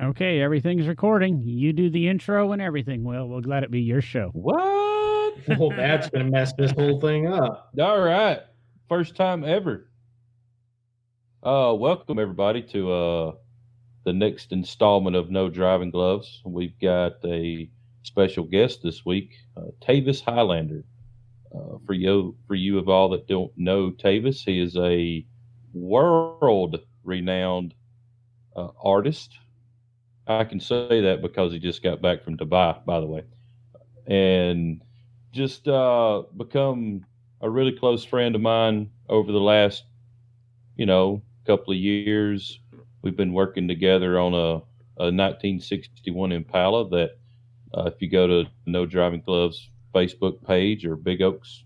Okay, everything's recording. You do the intro and everything. Well, we'll let it be your show. What? Well, that's going to mess this whole thing up. All right. First time ever. Welcome everybody to the next installment of No Driving Gloves. We've got a special guest this week, Tavis Highlander. For you of all that don't know Tavis, he is a world renowned artist. I can say that because he just got back from Dubai, by the way, and just become a really close friend of mine over the last, couple of years. We've been working together on a 1961 Impala that, if you go to No Driving Gloves Facebook page or Big Oaks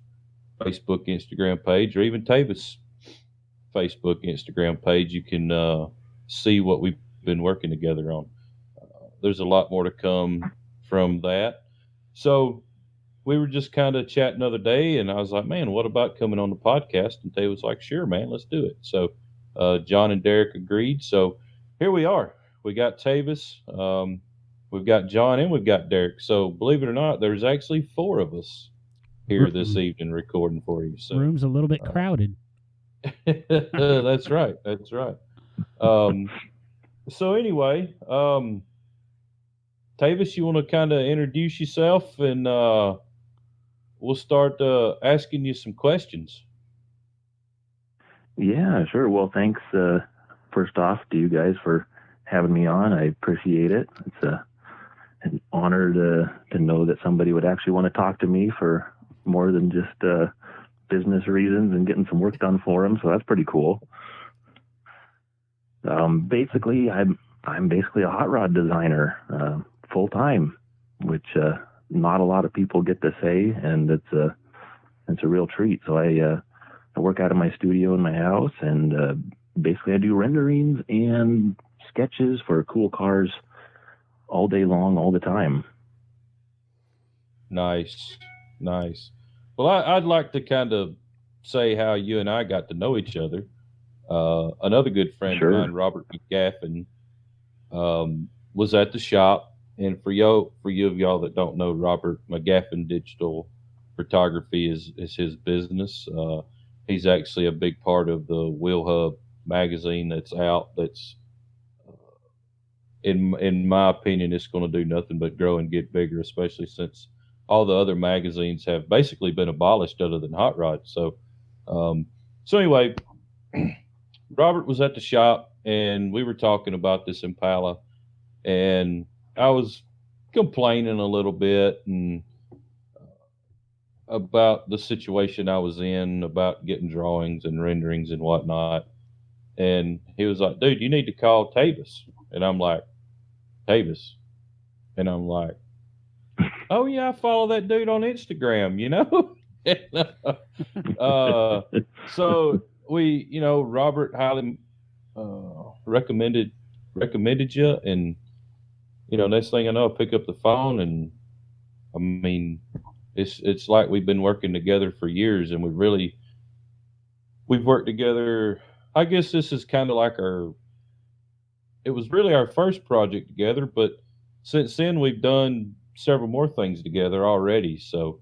Facebook, Instagram page, or even Tavis Facebook, Instagram page, you can see what we've been working together on. There's a lot more to come from that. So we were just kind of chatting the other day, and I was like, man, what about coming on the podcast? And Tay was like, sure, man, let's do it. So John and Derek agreed. So here we are. We got Tavis, we've got John, and we've got Derek. So believe it or not, there's actually four of us here this evening recording for you. So room's a little bit crowded. That's right. That's right. So anyway, Tavis, you want to kind of introduce yourself, and we'll start asking you some questions. Yeah, sure. Well, thanks first off to you guys for having me on. I appreciate it. It's an honor to know that somebody would actually want to talk to me for more than just business reasons and getting some work done for them. So that's pretty cool. Basically, I'm basically a hot rod designer full time, which not a lot of people get to say, and it's a real treat. So I work out of my studio in my house, and basically I do renderings and sketches for cool cars all day long, all the time. Nice, nice. Well, I'd like to kind of say how you and I got to know each other. Another good friend Sure. of mine, Robert McGaffin, was at the shop. And for you of y'all that don't know, Robert McGaffin Digital Photography is his business. He's actually a big part of the Wheel Hub magazine that's out. That's in my opinion, it's going to do nothing but grow and get bigger, especially since all the other magazines have basically been abolished, other than Hot Rod. So anyway, Robert was at the shop, and we were talking about this Impala, and I was complaining a little bit and about the situation I was in, about getting drawings and renderings and whatnot. And he was like, dude, you need to call Tavis. And I'm like, Tavis? And I'm like, oh, yeah, I follow that dude on Instagram, you know? So Robert highly recommended you. And, next thing I know, I pick up the phone, and I mean, it's like we've been working together for years, and we've worked together. I guess this is kind of like it was really our first project together, but since then we've done several more things together already. So,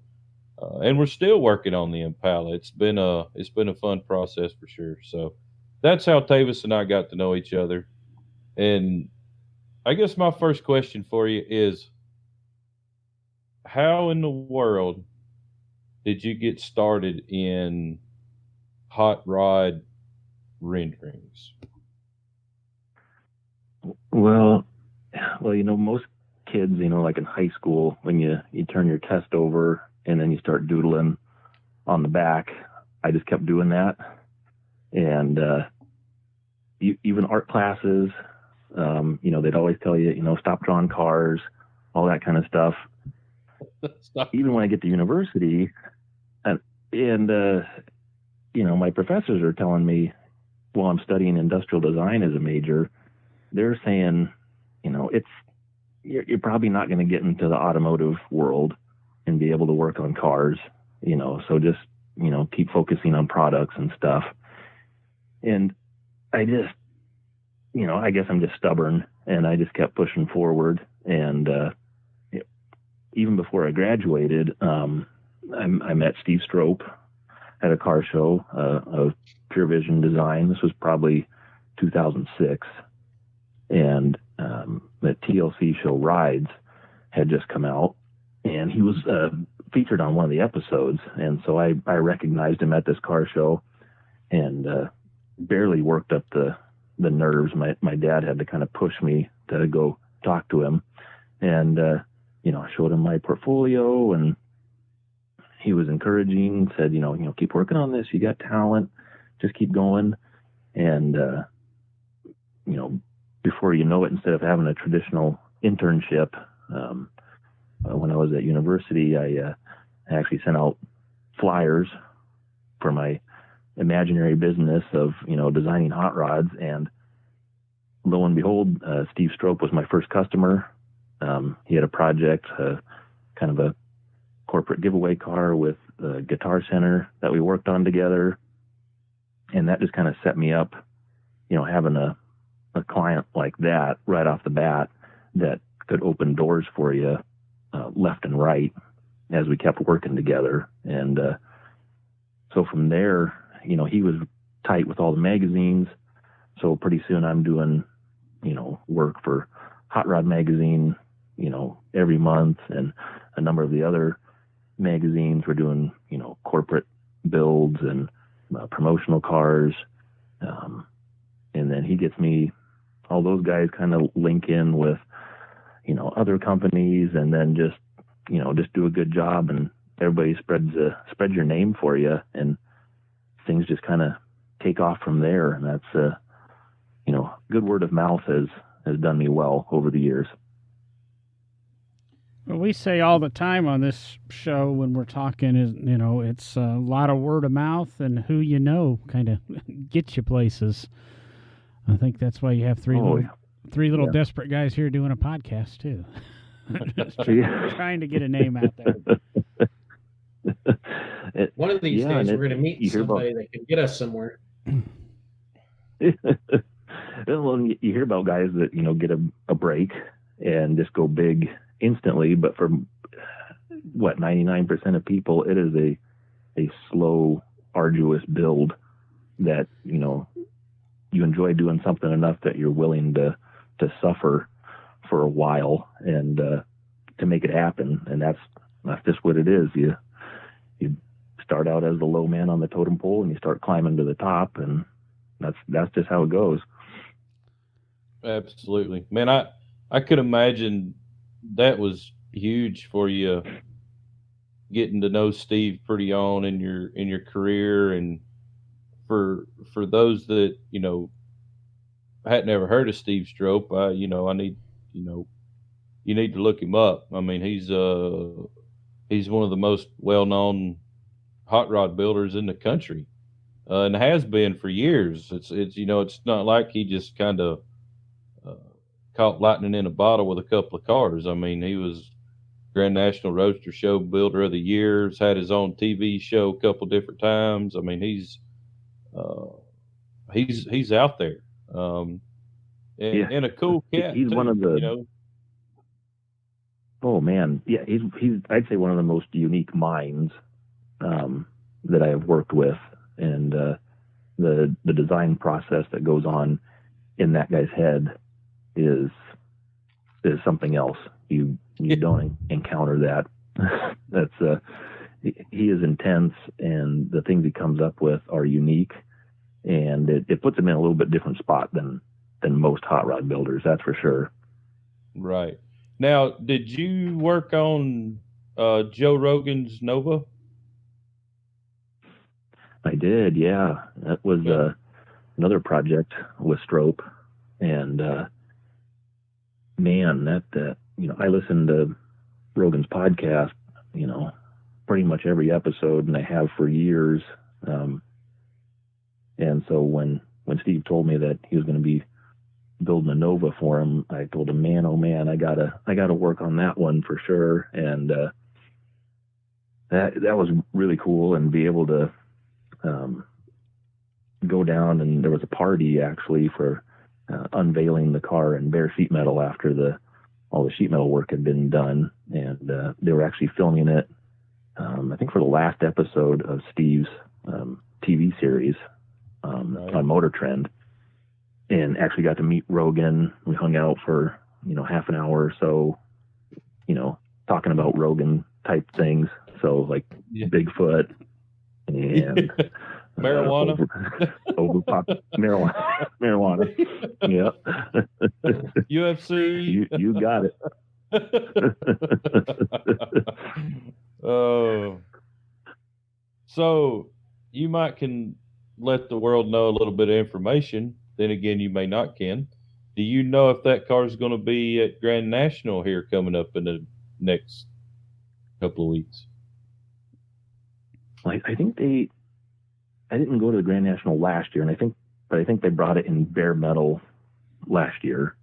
and we're still working on the Impala. It's been a fun process for sure. So that's how Tavis and I got to know each other. And I guess my first question for you is, how in the world did you get started in hot rod renderings? Well, most kids, like in high school, when you turn your test over and then you start doodling on the back, I just kept doing that. And even art classes, they'd always tell you, stop drawing cars, all that kind of stuff. Even when I get to university, and my professors are telling me while I'm studying industrial design as a major, they're saying, you're probably not going to get into the automotive world and be able to work on cars, so just, keep focusing on products and stuff. And I I guess I'm just stubborn, and I just kept pushing forward. And even before I graduated, I met Steve Strope at a car show of Pure Vision Design. This was probably 2006, and the TLC show Rides had just come out, and he was featured on one of the episodes, and so I recognized him at this car show, and barely worked up the nerves. My dad had to kind of push me to go talk to him, and I showed him my portfolio, and he was encouraging, said, keep working on this. You got talent, just keep going. And before you know it, instead of having a traditional internship, when I was at university, I actually sent out flyers for my imaginary business of, designing hot rods. And lo and behold, Steve Strope was my first customer. He had a project, kind of a corporate giveaway car with a Guitar Center that we worked on together. And that just kind of set me up, having a client like that right off the bat that could open doors for you left and right as we kept working together. And so from there, he was tight with all the magazines. So pretty soon I'm doing, work for Hot Rod Magazine, every month, and a number of the other magazines. We're doing, corporate builds and promotional cars. And then he gets me, all those guys kind of link in with, other companies, and then just do a good job, and everybody spreads your name for you, and things just kind of take off from there. And that's, good word of mouth has done me well over the years. Well, we say all the time on this show when we're talking is, it's a lot of word of mouth, and who kind of gets you places. I think that's why you have three little desperate guys here doing a podcast too. Just trying to get a name out there. One of these days, we're going to meet somebody that can get us somewhere. Well, you hear about guys that get a break and just go big instantly, but for 99% of people, it is a slow, arduous build that you enjoy doing something enough that you're willing to suffer for a while and to make it happen. And that's just what it is. You start out as the low man on the totem pole, and you start climbing to the top, and that's just how it goes. Absolutely, man. I could imagine that was huge for you, getting to know Steve pretty on in your career. And for those that hadn't ever heard of Steve Strope, I need you need to look him up. I mean, he's one of the most well-known hot rod builders in the country, and has been for years. It's not like he just kind of caught lightning in a bottle with a couple of cars. I mean, he was Grand National Roadster Show Builder of the Year. Had his own TV show a couple different times. I mean, he's out there, and a cool cat. He's too, one of the. Oh man, yeah, he's I'd say one of the most unique minds that I have worked with, and the design process that goes on in that guy's head is something else. You don't encounter that. That's he is intense, and the things he comes up with are unique, and it puts him in a little bit different spot than most hot rod builders. That's for sure. Right. Now, did you work on Joe Rogan's Nova? I did, yeah. That was another project with Strope, and man, that I listened to Rogan's podcast, pretty much every episode, and I have for years. And so when Steve told me that he was going to be building a Nova for him, I told him, man, oh man, I gotta work on that one for sure. And that was really cool, and be able to go down, and there was a party actually for unveiling the car in bare sheet metal after all the sheet metal work had been done, and they were actually filming it. I think for the last episode of Steve's TV series on Motor Trend, and actually got to meet Rogan. We hung out for half an hour or so, talking about Rogan type things. So like Bigfoot and marijuana, marijuana. Yeah. UFC. You got it. Oh, so you can let the world know a little bit of information. Then again, you may not can. Do you know if that car is going to be at Grand National here coming up in the next couple of weeks? I think I didn't go to the Grand National last year, but I think they brought it in bare metal last year.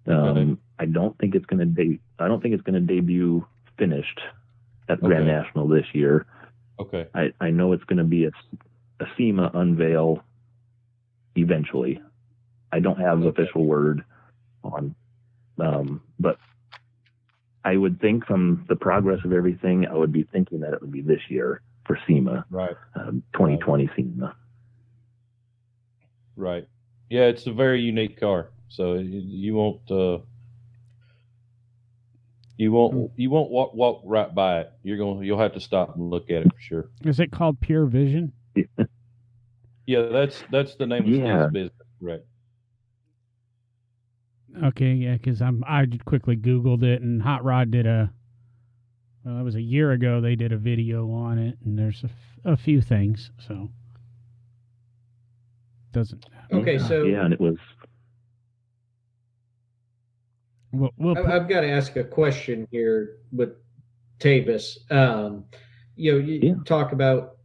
I don't think it's going to debut finished at Grand National this year. Okay. I know it's going to be a SEMA unveil eventually. I don't have official word on, but I would think from the progress of everything, I would be thinking that it would be this year for SEMA, right? 2020 SEMA. Right. Yeah, it's a very unique car, so you won't walk right by it. You'll have to stop and look at it for sure. Is it called Pure Vision? Yeah, that's the name of Steve's business, correct? Okay, yeah, because I quickly Googled it, and Hot Rod did it was a year ago. They did a video on it, and there's a few things. So doesn't. Okay, so and it was. I've got to ask a question here with Tavis. You talk about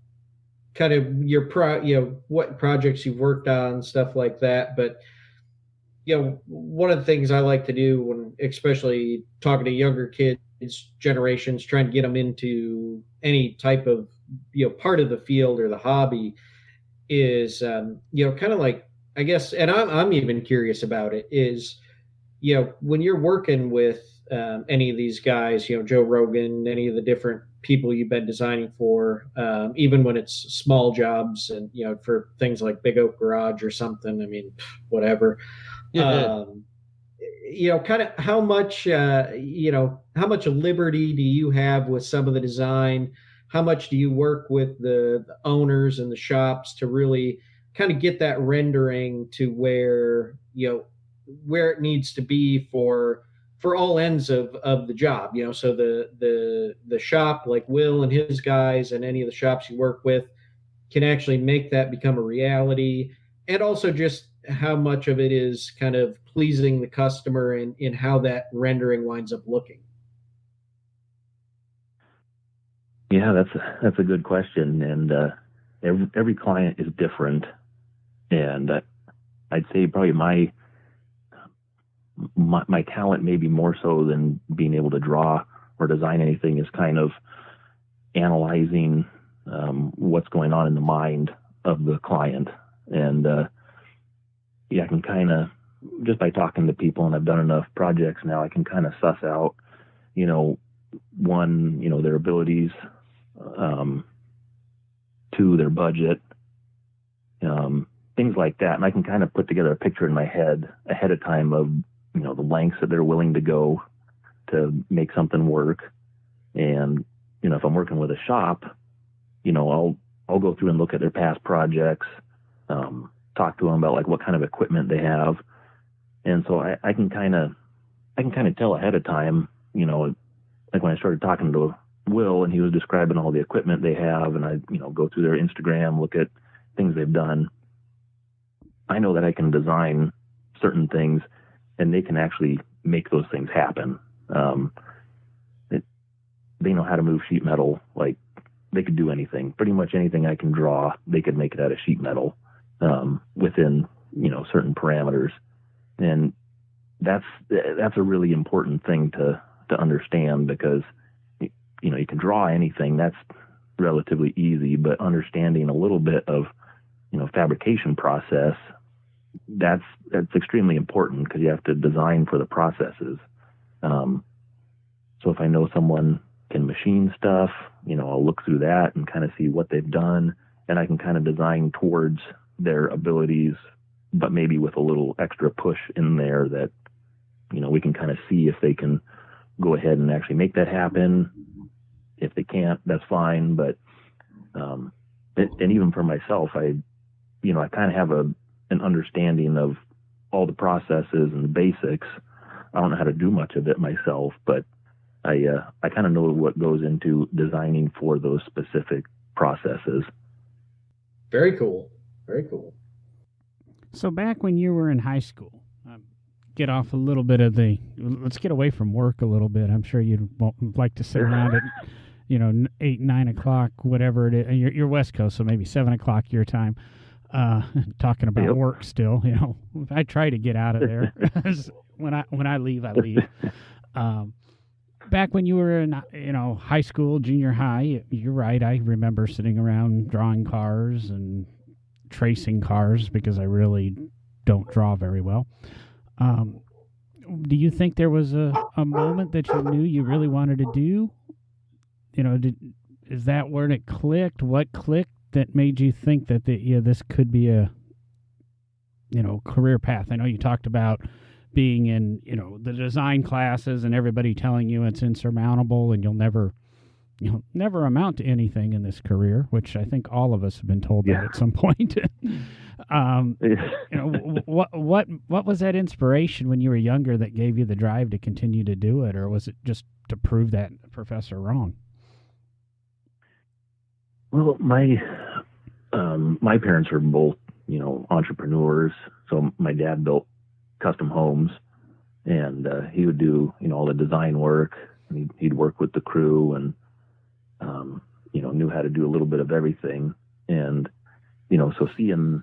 kind of your what projects you've worked on, stuff like that, but one of the things I like to do when, especially talking to younger kids, generations, trying to get them into any type of, part of the field or the hobby is, kind of like, I guess, and I'm even curious about it, is, when you're working with any of these guys, Joe Rogan, any of the different people you've been designing for, even when it's small jobs and, for things like Big Oak Garage or something, I mean, whatever. Kind of how much liberty do you have with some of the design? How much do you work with the owners and the shops to really kind of get that rendering to where it needs to be for all ends of the job, so the shop, like Will and his guys and any of the shops you work with, can actually make that become a reality, and also just how much of it is kind of pleasing the customer and in how that rendering winds up looking. Yeah, that's a good question, and every client is different, and I'd say probably my talent, maybe more so than being able to draw or design anything, is kind of analyzing what's going on in the mind of the client, and I can kind of, just by talking to people, and I've done enough projects now, I can kind of suss out, one, their abilities, two, their budget, things like that. And I can kind of put together a picture in my head ahead of time of, the lengths that they're willing to go to make something work. And, if I'm working with a shop, I'll go through and look at their past projects, talk to them about like what kind of equipment they have. And so I can kind of tell ahead of time, like when I started talking to Will and he was describing all the equipment they have, and I, go through their Instagram, look at things they've done. I know that I can design certain things and they can actually make those things happen. They know how to move sheet metal. Like, they could do anything, pretty much anything I can draw, they could make it out of sheet metal, within, certain parameters. And that's a really important thing to understand, because, you can draw anything, that's relatively easy, but understanding a little bit of, fabrication process, that's extremely important because you have to design for the processes. So if I know someone can machine stuff, I'll look through that and kind of see what they've done, and I can kind of design towards their abilities, but maybe with a little extra push in there that, we can kind of see if they can go ahead and actually make that happen. If they can't, that's fine. But, and even for myself, I kind of have an understanding of all the processes and the basics. I don't know how to do much of it myself, but I kind of know what goes into designing for those specific processes. Very cool. Very cool. So back when you were in high school, get off a little bit of let's get away from work a little bit. I'm sure you'd like to sit around at, 8, 9 o'clock, whatever it is. You're West Coast, so maybe 7 o'clock your time. Talking about work still, I try to get out of there. When I leave, I leave. Back when you were in, high school, junior high, you're right. I remember sitting around drawing cars and tracing cars because I really don't draw very well. Do you think there was a moment that you knew you really wanted to do? Is that where it clicked? What clicked that made you think that this could be a, career path? I know you talked about being in, the design classes and everybody telling you it's insurmountable and you'll never amount to anything in this career, which I think all of us have been told that at some point. What was that inspiration when you were younger that gave you the drive to continue to do it, or was it just to prove that professor wrong? Well, my parents are both, entrepreneurs. So my dad built custom homes, and he would do, all the design work. And he'd work with the crew, and knew how to do a little bit of everything. And so seeing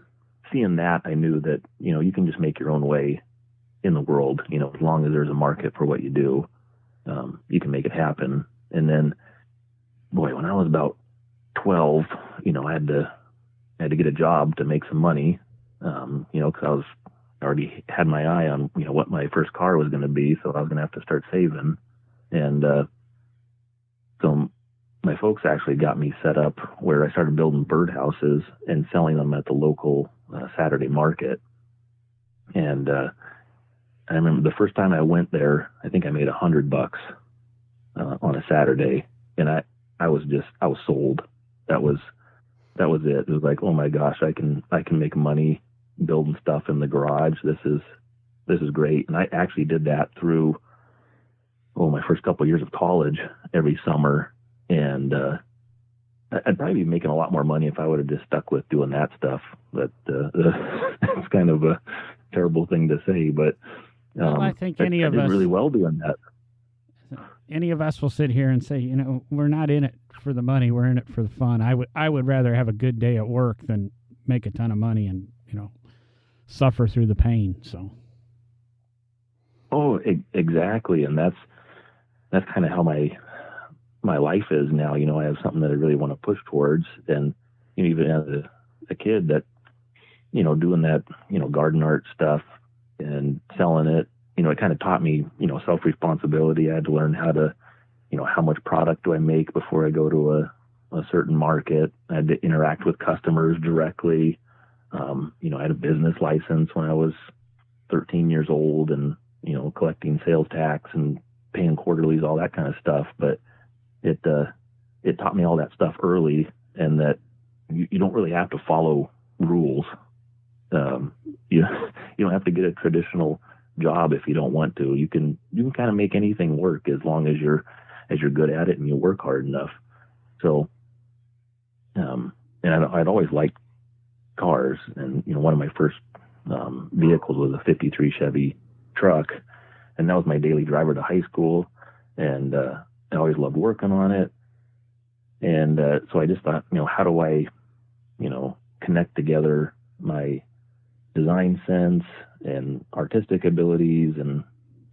that, I knew that you can just make your own way in the world. As long as there's a market for what you do, you can make it happen. And then, boy, when I was about 12, I had to get a job to make some money, because I already had my eye on, what my first car was going to be. So I was going to have to start saving. And so my folks actually got me set up where I started building birdhouses and selling them at the local Saturday market. And I remember the first time I went there, I think I made $100 on a Saturday, and I was sold. That was it. It was like, oh my gosh, I can make money building stuff in the garage. This is great. And I actually did that through my first couple of years of college every summer. And I'd probably be making a lot more money if I would have just stuck with doing that stuff. But it's kind of a terrible thing to say, but I think I did really well doing that. Any of us will sit here and say, we're not in it for the money. We're in it for the fun. I would rather have a good day at work than make a ton of money and, suffer through the pain. So. Oh, exactly. And that's kind of how my life is now. I have something that I really want to push towards. And, even as a kid that, doing that, garden art stuff and selling it, it kind of taught me, self-responsibility. I had to learn how to, how much product do I make before I go to a certain market. I had to interact with customers directly. I had a business license when I was 13 years old and, collecting sales tax and paying quarterlies, all that kind of stuff. But it taught me all that stuff early, and that you don't really have to follow rules. You don't have to get a traditional job if you don't want to. You can kind of make anything work as long as you're good at it and you work hard enough. So, and I'd always liked cars, and one of my first vehicles was a '53 Chevy truck, and that was my daily driver to high school, and I always loved working on it. And so I just thought, how do I, connect together my design sense and artistic abilities, and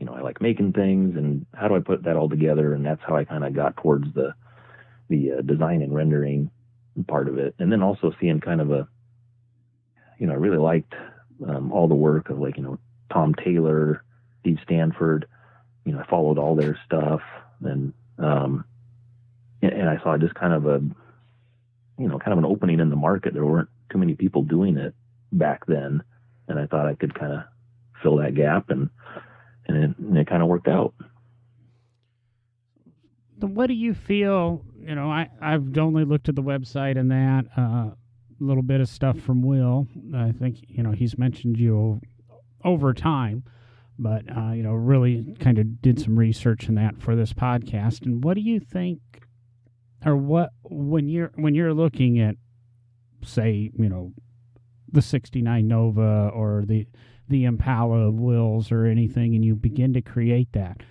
I like making things, and how do I put that all together? And that's how I kind of got towards the design and rendering part of it. And then also seeing kind of I really liked all the work of like, Tom Taylor, Steve Stanford. I followed all their stuff, and I saw just kind of an opening in the market. There weren't too many people doing it back then, and I thought I could kind of fill that gap, and it kind of worked out. What do you feel? I've only looked at the website and that a little bit of stuff from Will. I think he's mentioned you over time, but really kind of did some research in that for this podcast. And what do you think, or what when you're looking at, say, the '69 Nova or the Impala of Will's or anything, and you begin to create that?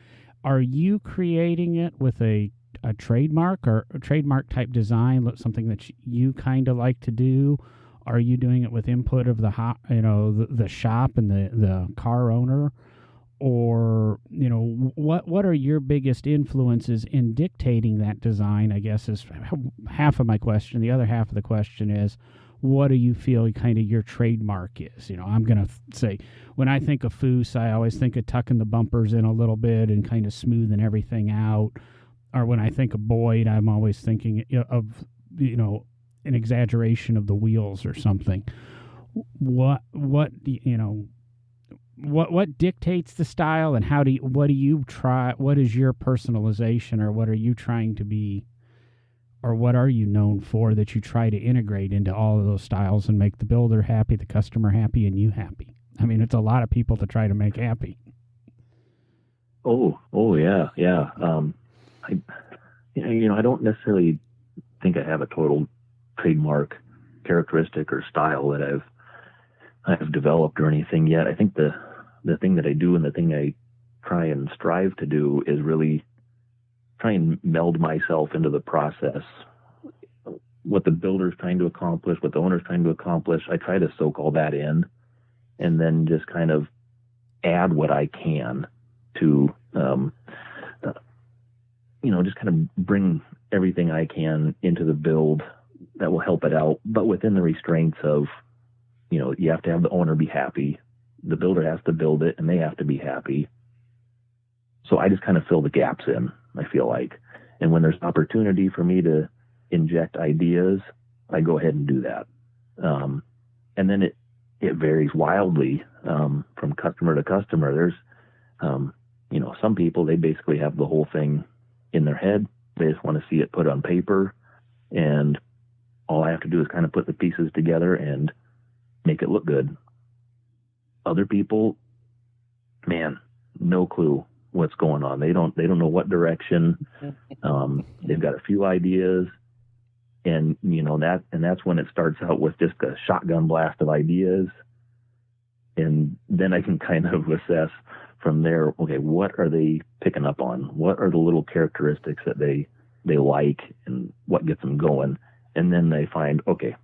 Are you creating it with a trademark or a trademark type design, something that you kind of like to do? Are you doing it with input of the shop and the car owner? Or, what are your biggest influences in dictating that design, I guess, is half of my question. The other half of the question is, what do you feel kind of your trademark is? I'm going to say, when I think of Foose, I always think of tucking the bumpers in a little bit and kind of smoothing everything out. Or when I think of Boyd, I'm always thinking of, an exaggeration of the wheels or something. What dictates the style, and what do you try? What is your personalization, or what are you trying to be? Or what are you known for that you try to integrate into all of those styles and make the builder happy, the customer happy, and you happy? I mean, it's a lot of people to try to make happy. Oh yeah. I don't necessarily think I have a total trademark characteristic or style that I've developed or anything yet. I think the thing that I do, and the thing I try and strive to do, is really try and meld myself into the process. What the builder's trying to accomplish, what the owner's trying to accomplish, I try to soak all that in, and then just kind of add what I can to, just kind of bring everything I can into the build that will help it out, but within the restraints of, you have to have the owner be happy, the builder has to build it, and they have to be happy. So I just kind of fill the gaps in, I feel like. And when there's opportunity for me to inject ideas, I go ahead and do that. And then it varies wildly from customer to customer. There's, some people, they basically have the whole thing in their head. They just want to see it put on paper, and all I have to do is kind of put the pieces together and make it look good. Other people, man, no clue what's going on. They don't know what direction. They've got a few ideas, and that's when it starts out with just a shotgun blast of ideas, and then I can kind of assess from there. Okay, what are they picking up on? What are the little characteristics that they like, and what gets them going? And then they find, okay,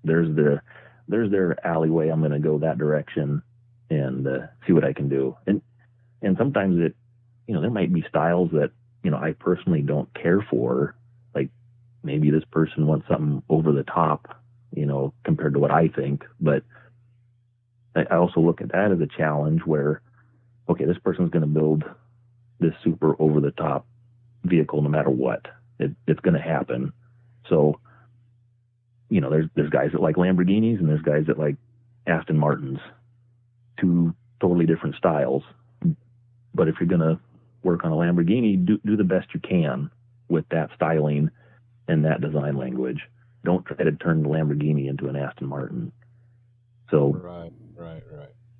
there's their alleyway. I'm going to go that direction and see what I can do. And sometimes there might be styles that, I personally don't care for. Like maybe this person wants something over the top, compared to what I think. But I also look at that as a challenge where, okay, this person's going to build this super over the top vehicle no matter what. It's going to happen. So, there's guys that like Lamborghinis, and there's guys that like Aston Martins. Two totally different styles. But if you're going to work on a Lamborghini, do the best you can with that styling and that design language. Don't try to turn the Lamborghini into an Aston Martin. So right.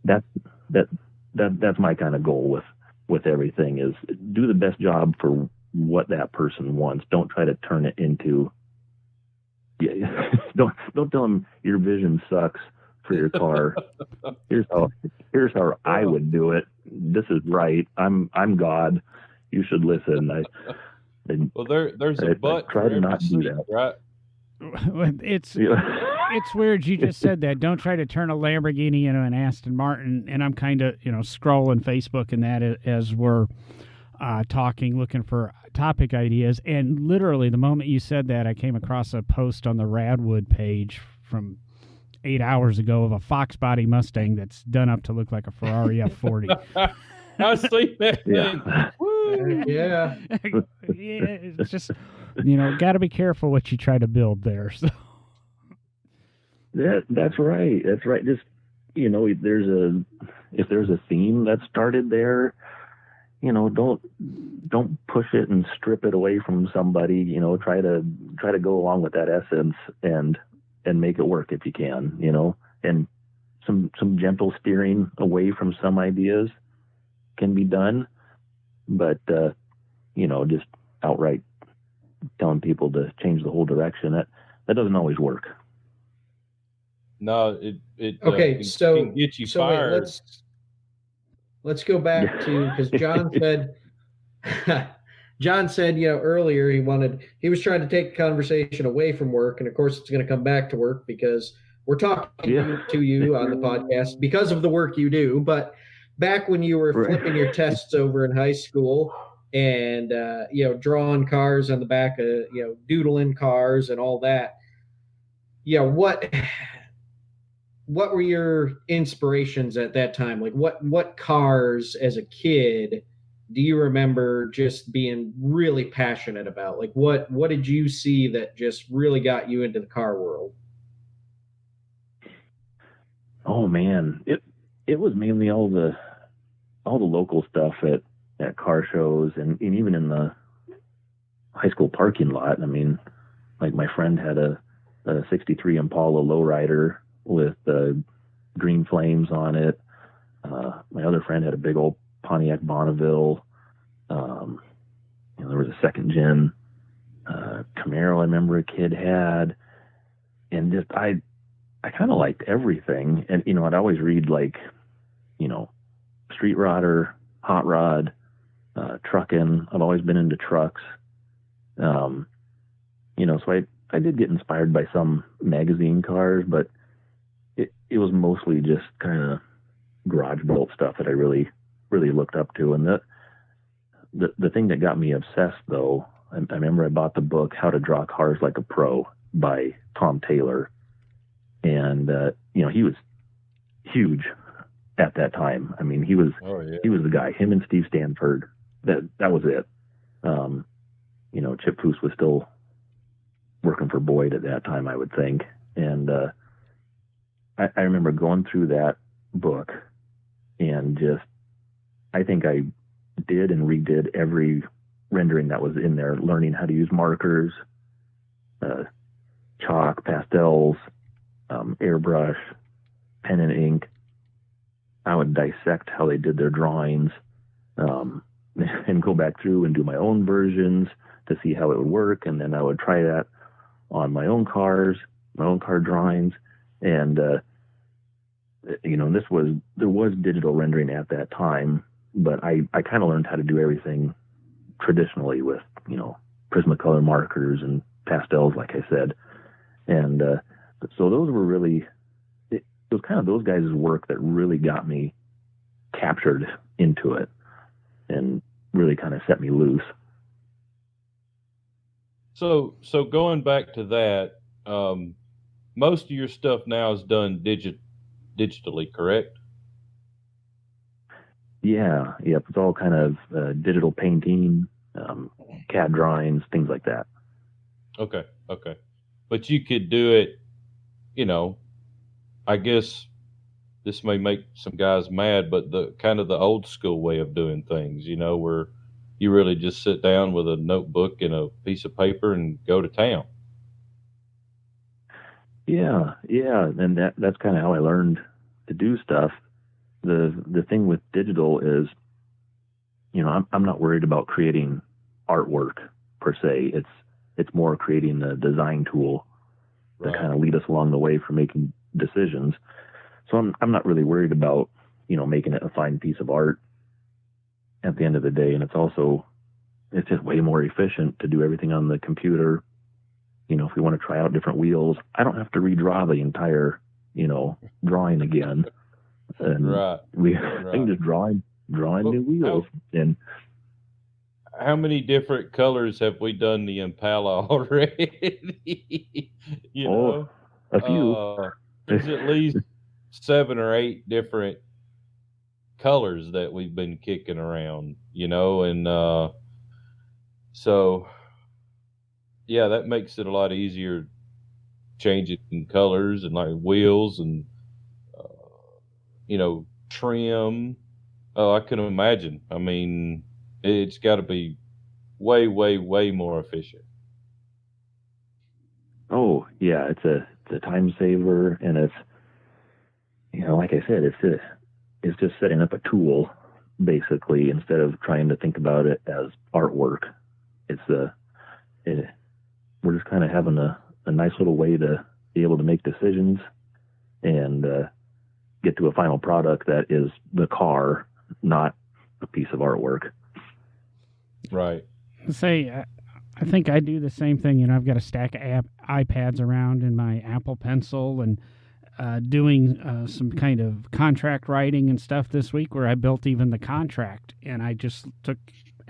That's my kind of goal with everything, is do the best job for what that person wants. Don't try to turn it into, don't tell them your vision sucks for your car. Here's how I would do it. This is right. I'm God. You should listen. Well, there's a but. Try to not do that. Right. It's weird you just said that. Don't try to turn a Lamborghini into an Aston Martin. And I'm kind of scrolling Facebook and that as we're talking, looking for topic ideas. And literally the moment you said that, I came across a post on the Radwood page from 8 hours ago of a Fox body Mustang that's done up to look like a Ferrari F40. I see that thing. Woo! Yeah. It's just, got to be careful what you try to build there. So. That's right. That's right. Just, if there's a theme that started there, don't push it and strip it away from somebody. Try to go along with that essence and make it work if you can. And some gentle steering away from some ideas can be done, but just outright telling people to change the whole direction, that doesn't always work. No, it okay. So can get you so fired. Wait, let's go back to, because John said earlier he was trying to take the conversation away from work, and of course it's going to come back to work because we're talking to you on the podcast because of the work you do. But back when you were flipping your tests over in high school and drawing cars on the back of doodling cars and all that, what were your inspirations at that time? Like what cars as a kid do you remember just being really passionate about? Like what did you see that just really got you into the car world? Oh man, it was mainly all the local stuff at car shows and even in the high school parking lot. I mean, like my friend had a 63 Impala lowrider with green flames on it. My other friend had a big old Pontiac Bonneville. There was a second gen Camaro I remember a kid had, and just I kind of liked everything. And I'd always read like Street Rodder, Hot Rod, trucking. I've always been into trucks. So I did get inspired by some magazine cars, but it was mostly just kind of garage built stuff that I really, really looked up to. And the thing that got me obsessed, though, I remember I bought the book How to Draw Cars Like a Pro by Tom Taylor. And, he was huge at that time. I mean, he was the guy, him and Steve Stanford. That was it. Chip Foose was still working for Boyd at that time, I would think. And, I remember going through that book and I think I did and redid every rendering that was in there, learning how to use markers, chalk, pastels, airbrush, pen and ink. I would dissect how they did their drawings, and go back through and do my own versions to see how it would work. And then I would try that on my own cars, my own car drawings. And, there was digital rendering at that time, but I kind of learned how to do everything traditionally with, Prismacolor markers and pastels, like I said. And, so those were really, it was kind of those guys' work that really got me captured into it and really kind of set me loose. So going back to that, most of your stuff now is done digitally, correct? Yeah. Yep. It's all kind of digital painting, CAD drawings, things like that. Okay. But you could do it, I guess this may make some guys mad, but the kind of the old school way of doing things, where you really just sit down with a notebook and a piece of paper and go to town. Yeah. And that's kind of how I learned to do stuff. The thing with digital is, I'm not worried about creating artwork per se. It's more creating a design tool to kind of lead us along the way for making decisions. So I'm not really worried about, making it a fine piece of art at the end of the day. And it's just way more efficient to do everything on the computer. If we want to try out different wheels, I don't have to redraw the entire, drawing again. And I can just draw new wheels. And how many different colors have we done the Impala already? A few. there's at least 7 or 8 different colors that we've been kicking around, and so yeah, that makes it a lot easier changing colors and like wheels and trim. Oh, I can imagine. I mean, it's got to be way, way, way more efficient. Oh yeah, it's a time saver, and it's like I said, it's just setting up a tool basically instead of trying to think about it as artwork. We're just kind of having a nice little way to be able to make decisions and get to a final product that is the car, not a piece of artwork. Right. I think I do the same thing. I've got a stack of iPads around in my Apple Pencil and doing some kind of contract writing and stuff this week where I built even the contract, and I just took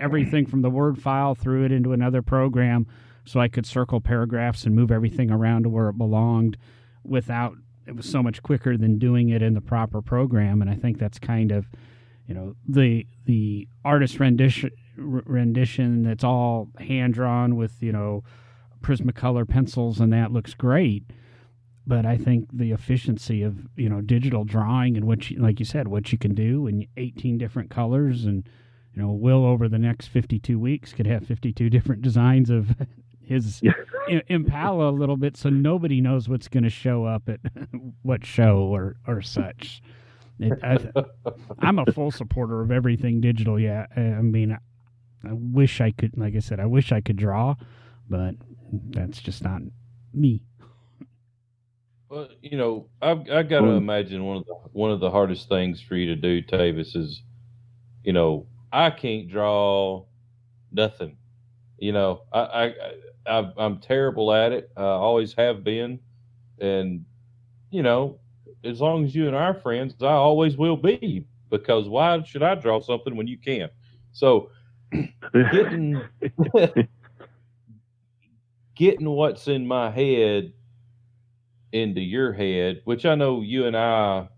everything from the Word file, threw it into another program so I could circle paragraphs and move everything around to where it belonged without, it was so much quicker than doing it in the proper program. And I think that's kind of, the artist rendition that's all hand drawn with, Prismacolor pencils, and that looks great. But I think the efficiency of, digital drawing and what like you said, what you can do in 18 different colors, and, Will over the next 52 weeks could have 52 different designs of his Impala a little bit, so nobody knows what's going to show up at what show or such. I'm a full supporter of everything digital. Yeah, I mean, I wish I could, like I said, I wish I could draw, but that's just not me. Well, I've got to imagine one of the hardest things for you to do, Tavis, is, I can't draw nothing. I'm terrible at it. I always have been, and as long as you and I are friends, I always will be. Because why should I draw something when you can't? So, getting what's in my head into your head, which I know you and I,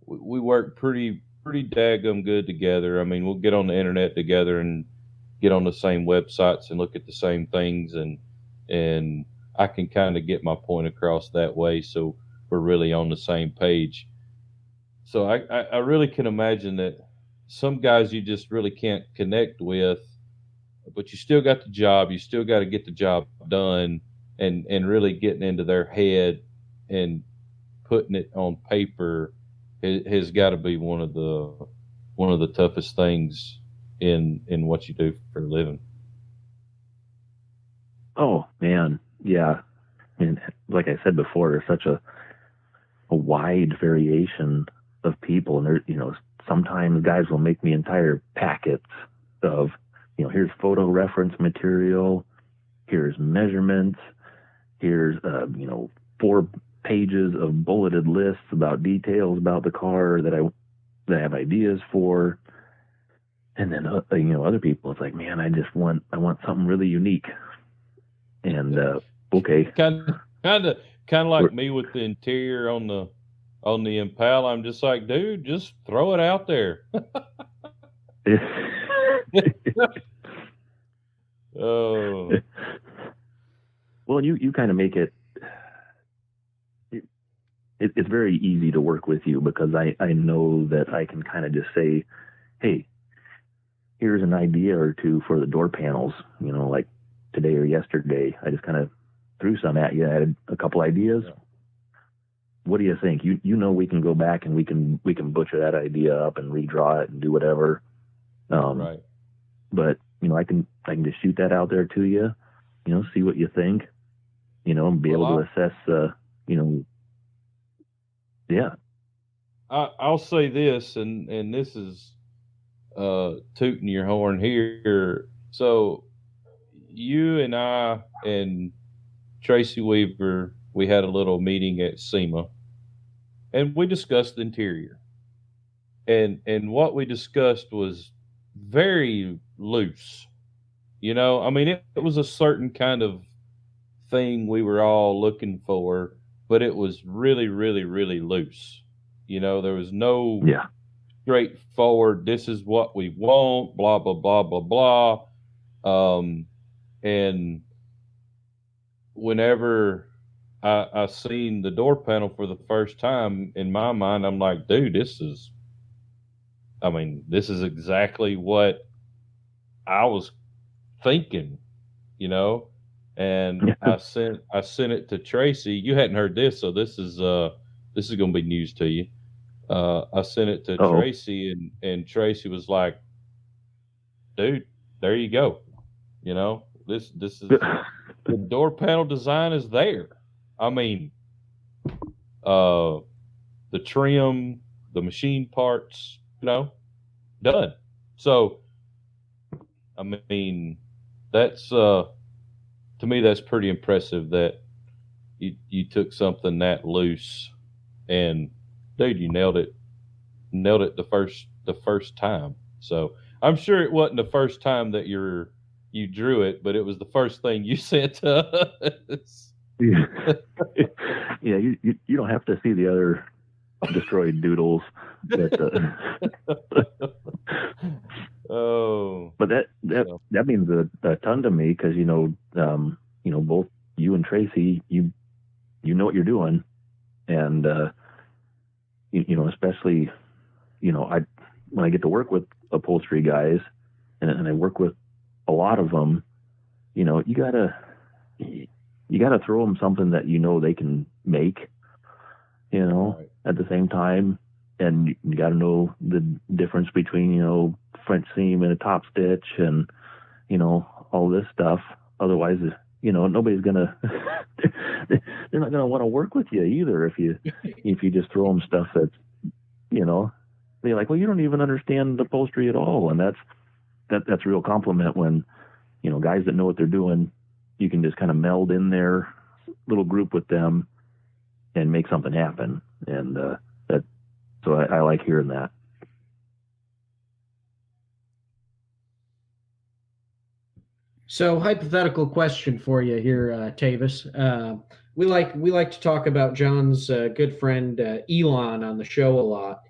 we work pretty daggum good together. I mean, we'll get on the internet together and get on the same websites and look at the same things, and I can kind of get my point across that way, so we're really on the same page. So I really can imagine that some guys you just really can't connect with, but you still got the job. You still got to get the job done, and really getting into their head and putting it on paper has got to be one of the toughest things in what you do for a living. Oh man, yeah. And like I said before, there's such a wide variation of people, and there, sometimes guys will make me entire packets of, here's photo reference material, here's measurements, here's 4 pages of bulleted lists about details about the car that I have ideas for. And then other people, it's like, man, I want something really unique. And okay, kind of like me with the interior on the Impala. I'm just like, dude, just throw it out there. Oh. Well, you kind of make it. It's very easy to work with you because I know that I can kind of just say, hey, here's an idea or two for the door panels, like today or yesterday. I just kind of threw some at you, added a couple ideas. Yeah. What do you think? We can go back and we can butcher that idea up and redraw it and do whatever. Right. But I can just shoot that out there to you, see what you think, and be able to assess, yeah. I'll say this, and this is tooting your horn here. So you and I and Tracy Weaver, we had a little meeting at SEMA, and we discussed the interior. And what we discussed was very loose. I mean, it was a certain kind of thing we were all looking for. but it was really, really, really loose. There was no straightforward, this is what we want, blah, blah, blah, blah, blah. And whenever I seen the door panel for the first time, in my mind, I'm like, dude, this is exactly what I was thinking, and I sent it to Tracy. You hadn't heard this, so this is going to be news to you. I sent it to Tracy, and Tracy was like, dude, there you go. This is the door panel design is there. The trim, the machine parts, done. So, that's to me, that's pretty impressive that you took something that loose and, dude, you nailed it the first time. So I'm sure it wasn't the first time that you drew it, but it was the first thing you sent to us. Yeah, you don't have to see the other destroyed doodles. But but that means a ton to me, because both you and Tracy, you know what you're doing, and especially when I get to work with upholstery guys, and I work with a lot of them, you gotta throw them something that they can make, right, at the same time. And you got to know the difference between, French seam and a top stitch, and, all this stuff. Otherwise, nobody's gonna, they're not gonna want to work with you either if you just throw them stuff that's, they're like, well, you don't even understand the upholstery at all. And that's a real compliment when, guys that know what they're doing, you can just kind of meld in their little group with them and make something happen. And so I like hearing that. So, hypothetical question for you here, Tavis. We like to talk about John's good friend Elon on the show a lot,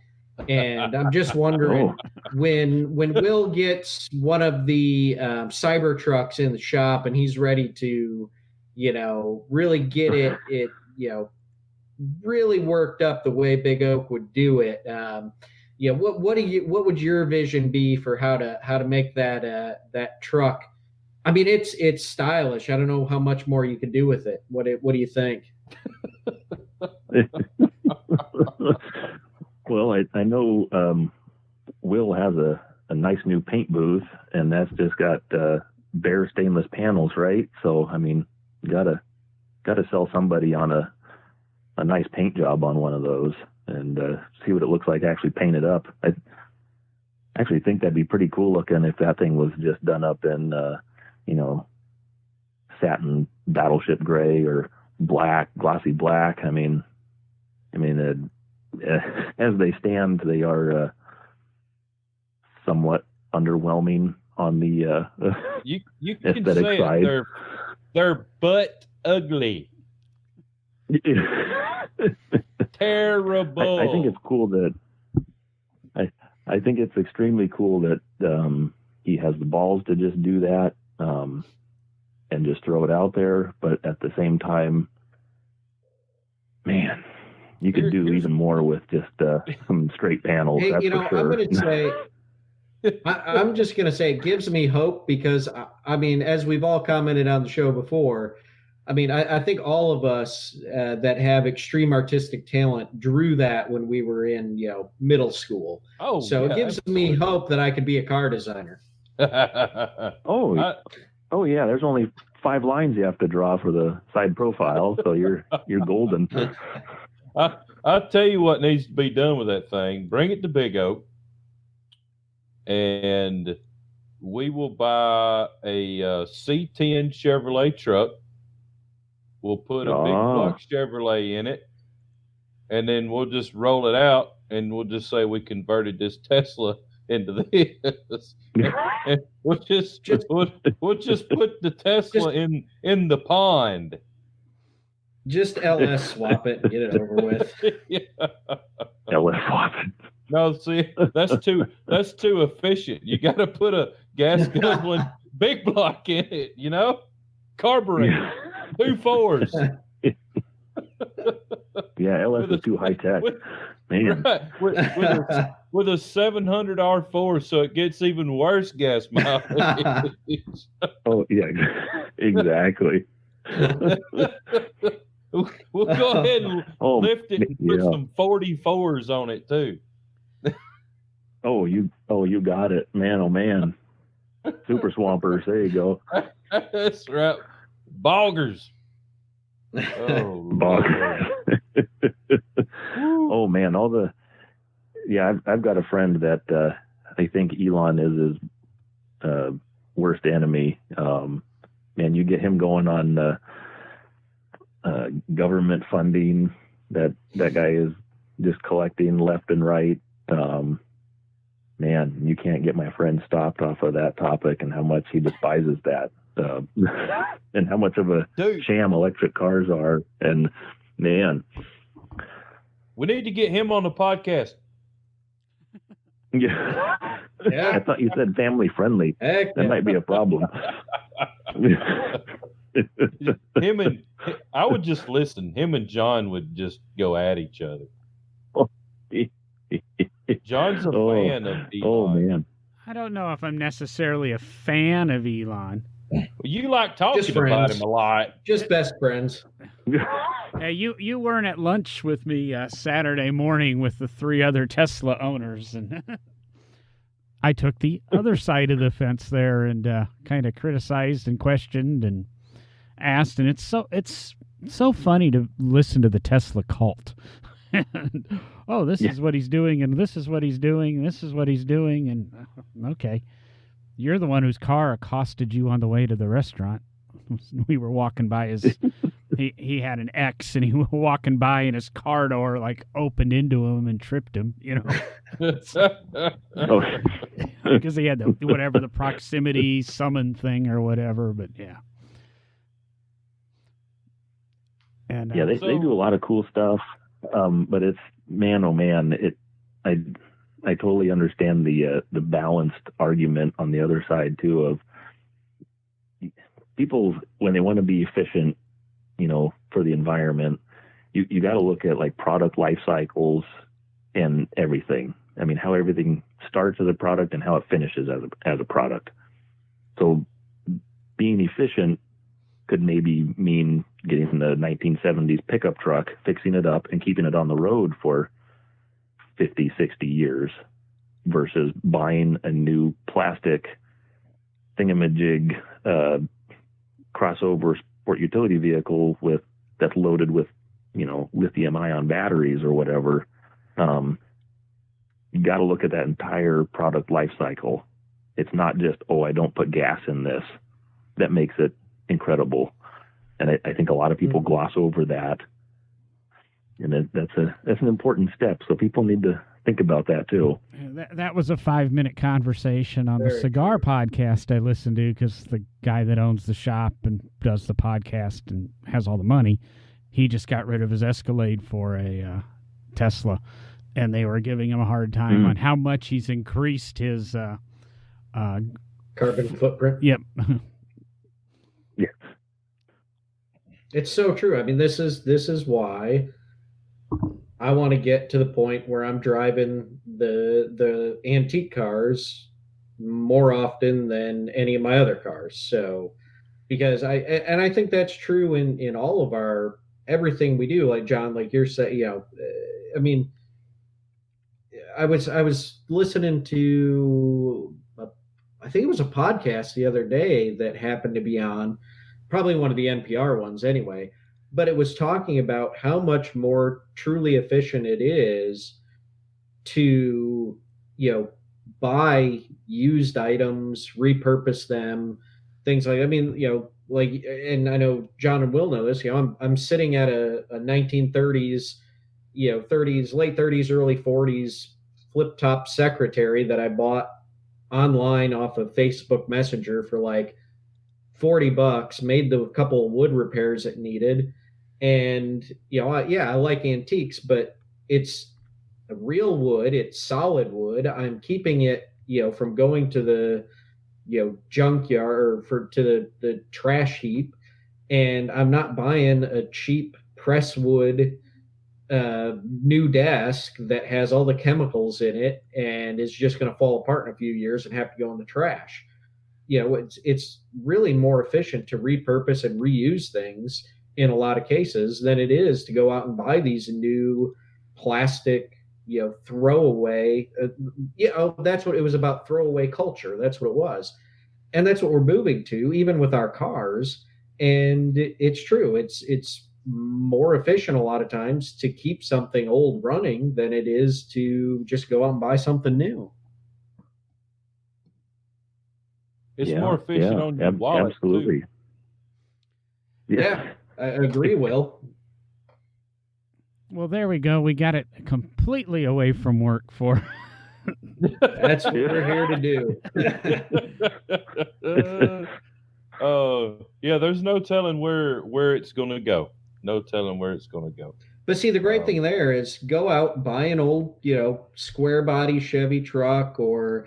and I'm just wondering when Will gets one of the cyber trucks in the shop and he's ready to, really get it really worked up the way Big Oak would do it. What would your vision be for how to make that truck? It's stylish. I don't know how much more you could do with it. What do you think? Well, I know Will has a nice new paint booth, and that's just got bare stainless panels, right? So gotta sell somebody on a nice paint job on one of those, and see what it looks like actually painted up. I actually think that'd be pretty cool looking if that thing was just done up in satin battleship gray or black, glossy black. As they stand, they are somewhat underwhelming on the you can aesthetic say side. They're butt ugly. Terrible. I think it's cool that I think it's extremely cool that he has the balls to just do that and just throw it out there. But at the same time, man, you could do even more with just some straight panels. Hey, that's for sure. I'm going to say, I'm just going to say it gives me hope because, as we've all commented on the show before, I think all of us that have extreme artistic talent drew that when we were in, middle school. Oh, so yeah, it gives me hope that I could be a car designer. Oh yeah, there's only 5 lines you have to draw for the side profile, so you're golden. I'll tell you what needs to be done with that thing. Bring it to Big Oak, and we will buy a C10 Chevrolet truck. We'll put a big block Chevrolet in it, and then we'll just roll it out, and we'll just say we converted this Tesla into this. And we'll just put the Tesla in the pond. Just LS swap it and get it over with. Yeah. LS swap it. No, see, that's too efficient. You got to put a gas guzzling big block in it, carburetor, 2 4s. Yeah, LS is too high tech. Man. Right, with a 700 R4, so it gets even worse gas mileage. Oh yeah, exactly. We'll go ahead and lift it and put some 44s on it too. Oh, you got it, man. Oh man, super swampers. There you go. That's right, boggers. Oh, boggers. Oh man, I've got a friend that I think Elon is his worst enemy. Man, you get him going on government funding. That guy is just collecting left and right. Man, you can't get my friend stopped off of that topic and how much he despises that, and how much of a sham electric cars are. And man, we need to get him on the podcast. Yeah. I thought you said family friendly. That might be a problem. I would just listen. Him and John would just go at each other. John's a fan of Elon. Oh man, I don't know if I'm necessarily a fan of Elon. Well, you like talking about him a lot. Just best friends. Hey, you weren't at lunch with me Saturday morning with the 3 other Tesla owners, and I took the other side of the fence there and kind of criticized and questioned and asked, and it's so funny to listen to the Tesla cult. Oh, this is what he's doing, and this is what he's doing, and this is what he's doing, and okay, you're the one whose car accosted you on the way to the restaurant. We were walking by his. He had an X, and he was walking by, and his car door opened into him and tripped him. Because he had the proximity summon thing or whatever. But yeah, and they do a lot of cool stuff. But it's, man, oh man, I totally understand the balanced argument on the other side too, of people when they want to be efficient, for the environment, you got to look at product life cycles and everything. I mean, how everything starts as a product and how it finishes as a product. So being efficient could maybe mean getting the 1970s pickup truck, fixing it up, and keeping it on the road for 50, 60 years versus buying a new plastic thingamajig crossover sport utility vehicle that's loaded with, lithium-ion batteries or whatever. You got to look at that entire product life cycle. It's not just, I don't put gas in this. That makes it incredible. And I think a lot of people gloss over that. And that's an important step. So people need to think about that too. That was a 5-minute conversation on the cigar podcast I listened to, because the guy that owns the shop and does the podcast and has all the money, he just got rid of his Escalade for a Tesla, and they were giving him a hard time on how much he's increased his carbon footprint. Yep. Yeah. It's so true. I mean, this is why I want to get to the point where I'm driving the antique cars more often than any of my other cars. So, because I think that's true in all of our everything we do. Like John, like you're saying, I mean, I was listening to I think it was a podcast the other day that happened to be on, probably one of the NPR ones anyway, but it was talking about how much more truly efficient it is to, buy used items, repurpose them, things like, I mean, and I know John and Will know this, I'm sitting at a 1930s, 30s, late 30s, early 40s flip top secretary that I bought online off of Facebook Messenger for $40, made the couple of wood repairs it needed, And I like antiques, but it's real wood, it's solid wood. I'm keeping it, from going to the junkyard or to the trash heap, and I'm not buying a cheap presswood new desk that has all the chemicals in it and is just going to fall apart in a few years and have to go in the trash. It's really more efficient to repurpose and reuse things in a lot of cases than it is to go out and buy these new plastic, throwaway. That's what it was about, throwaway culture. That's what it was, and that's what we're moving to, even with our cars. And it's true. It's more efficient a lot of times to keep something old running than it is to just go out and buy something new. It's more efficient on your wallet. Absolutely. Too. Yeah, I agree, Will. Well, there we go. We got it completely away from work for. That's what we're here to do. There's no telling where it's going to go. No telling where it's going to go. But see, the great thing there is go out, buy an old, square body Chevy truck or,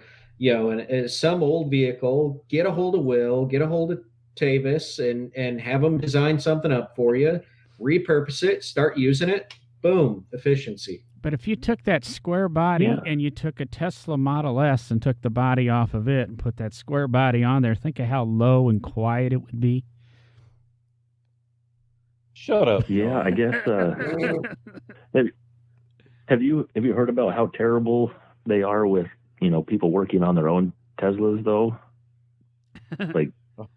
some old vehicle, get a hold of Will, get a hold of Tavis and have them design something up for you, repurpose it, start using it. Boom, efficiency. But if you took that square body and you took a Tesla Model S and took the body off of it and put that square body on there, think of how low and quiet it would be. Shut up. Yeah, I guess. Have you heard about how terrible they are with people working on their own Teslas though? Like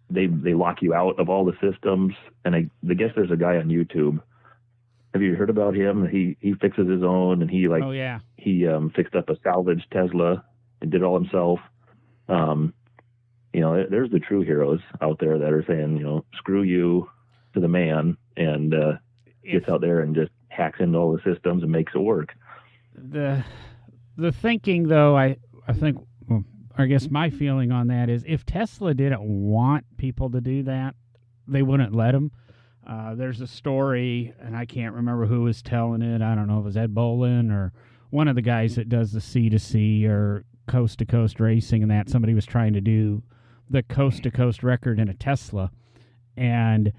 they lock you out of all the systems, and I guess there's a guy on YouTube. Have you heard about him? He fixes his own, and he fixed up a salvage Tesla and did it all himself. There's the true heroes out there that are saying, screw you to the man, and gets out there and just hacks into all the systems and makes it work. The thinking, though, I think, I guess my feeling on that is if Tesla didn't want people to do that, they wouldn't let them. There's a story, and I can't remember who was telling it. I don't know if it was Ed Bolin or one of the guys that does the C2C or coast-to-coast racing and that. Somebody was trying to do the coast-to-coast record in a Tesla, and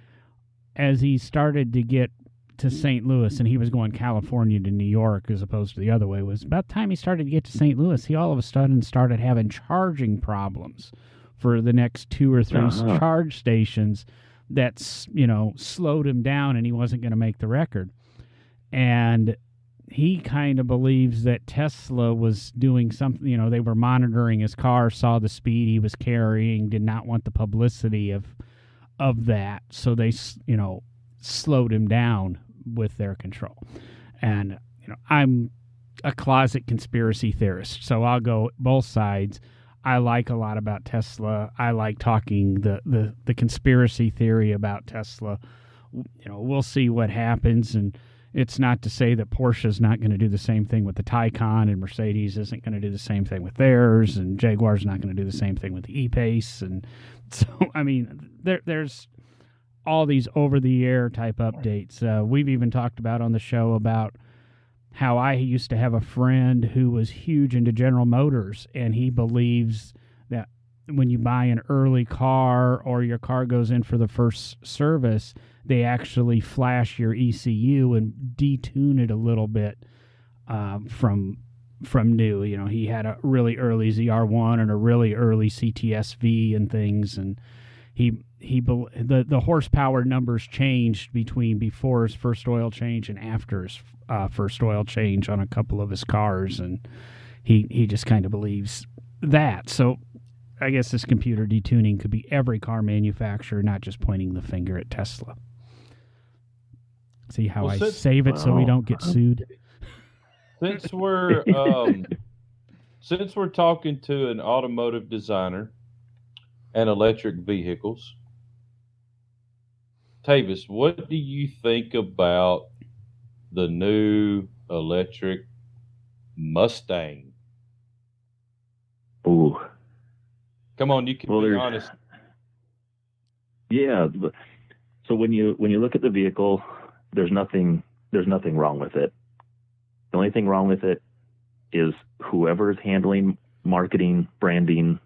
as he started to get to St. Louis, and he was going California to New York as opposed to the other way, was about the time he started to get to St. Louis, he all of a sudden started having charging problems for the next 2 or 3 charge stations that, slowed him down, and he wasn't going to make the record. And he kind of believes that Tesla was doing something, they were monitoring his car, saw the speed he was carrying, did not want the publicity of that, so they slowed him down with their control. And I'm a closet conspiracy theorist, so I'll go both sides. I like a lot about Tesla. I like talking the conspiracy theory about Tesla. We'll see what happens, and it's not to say that Porsche's not going to do the same thing with the Taycan, and Mercedes isn't going to do the same thing with theirs, and Jaguar's not going to do the same thing with the E-Pace. And so, I mean, there's all these over-the-air type updates. We've even talked about on the show about how I used to have a friend who was huge into General Motors, and he believes that when you buy an early car or your car goes in for the first service, they actually flash your ECU and detune it a little bit from new. He had a really early ZR1 and a really early CTS-V and things, and the horsepower numbers changed before his first oil change and after his first oil change on a couple of his cars, and he just kind of believes that. So I guess this computer detuning could be every car manufacturer, not just pointing the finger at Tesla. See how save it so we don't get sued? Since we're talking to an automotive designer and electric vehicles, Tavis, what do you think about the new electric Mustang? Ooh. Come on, you can be honest. Yeah. So when you look at the vehicle, there's nothing wrong with it. The only thing wrong with it is whoever's handling marketing, branding,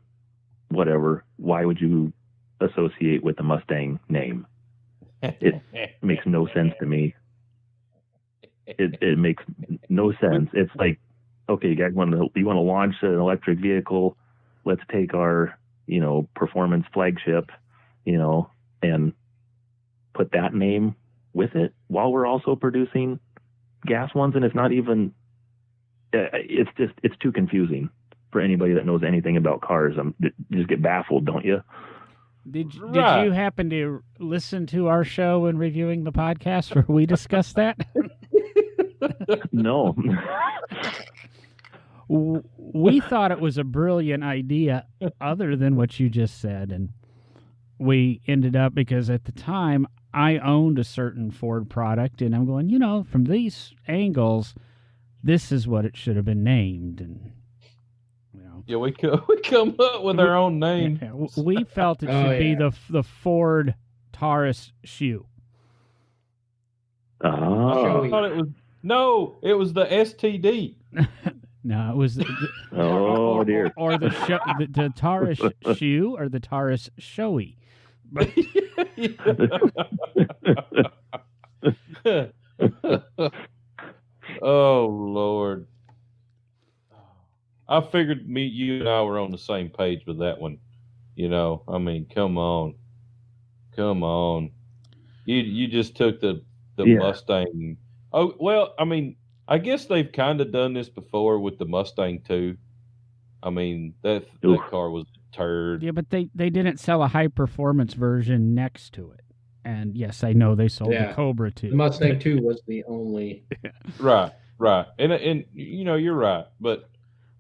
whatever. Why would you associate with the Mustang name? It makes no sense to me. It makes no sense. It's like, okay, you guys you want to launch an electric vehicle? Let's take our, performance flagship, and put that name with it while we're also producing gas ones. And it's not even, it's too confusing for anybody that knows anything about cars. You just get baffled, don't you? Did you happen to listen to our show when reviewing the podcast where we discussed that? No. We thought it was a brilliant idea other than what you just said. And we ended up, because at the time I owned a certain Ford product, and I'm going, from these angles, this is what it should have been named. And yeah, we come up with our own name. Yeah, we felt it should be the Ford Taurus shoe. I thought it was it was the STD. No, it was dear. Or the Taurus shoe or the Taurus showy. Oh Lord. I figured you and I were on the same page with that one. I mean, come on. You just took the Mustang. Oh, well, I mean, I guess they've kind of done this before with the Mustang too. I mean, that car was a turd. Yeah, but they didn't sell a high performance version next to it. And yes, I know they sold the Cobra too. The Mustang 2 was the only. Right. And you're right, but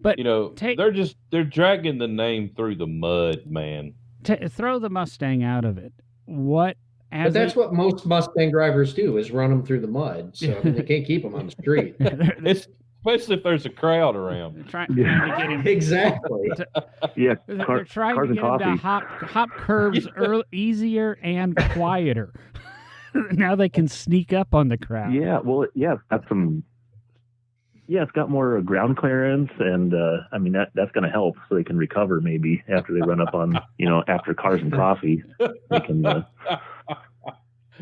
they're dragging the name through the mud, man. Throw the Mustang out of it. But that's what most Mustang drivers do, is run them through the mud. So they can't keep them on the street. Especially if there's a crowd around. Trying to get him exactly. They're trying to get him to hop curves easier and quieter. Now they can sneak up on the crowd. Yeah, well, it's got some. Yeah, it's got more ground clearance, and I mean that's going to help, so they can recover maybe after they run up on after Cars and Coffee. They can.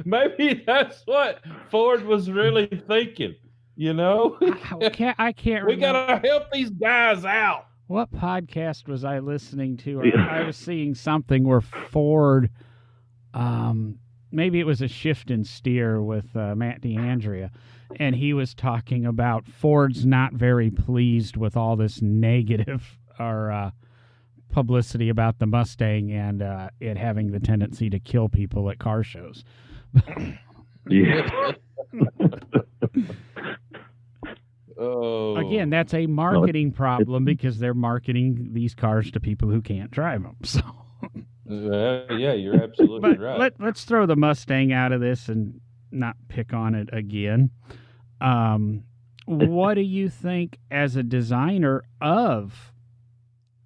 Maybe that's what Ford was really thinking. I can't. We gotta help these guys out. What podcast was I listening to? I was seeing something where Ford, maybe it was a Shift and Steer with Matt DeAndrea, and he was talking about Ford's not very pleased with all this negative or publicity about the Mustang and it having the tendency to kill people at car shows. Yeah. Oh. Again, that's a marketing problem because they're marketing these cars to people who can't drive them. So, yeah, you're absolutely right. Let's throw the Mustang out of this and not pick on it again. What do you think as a designer of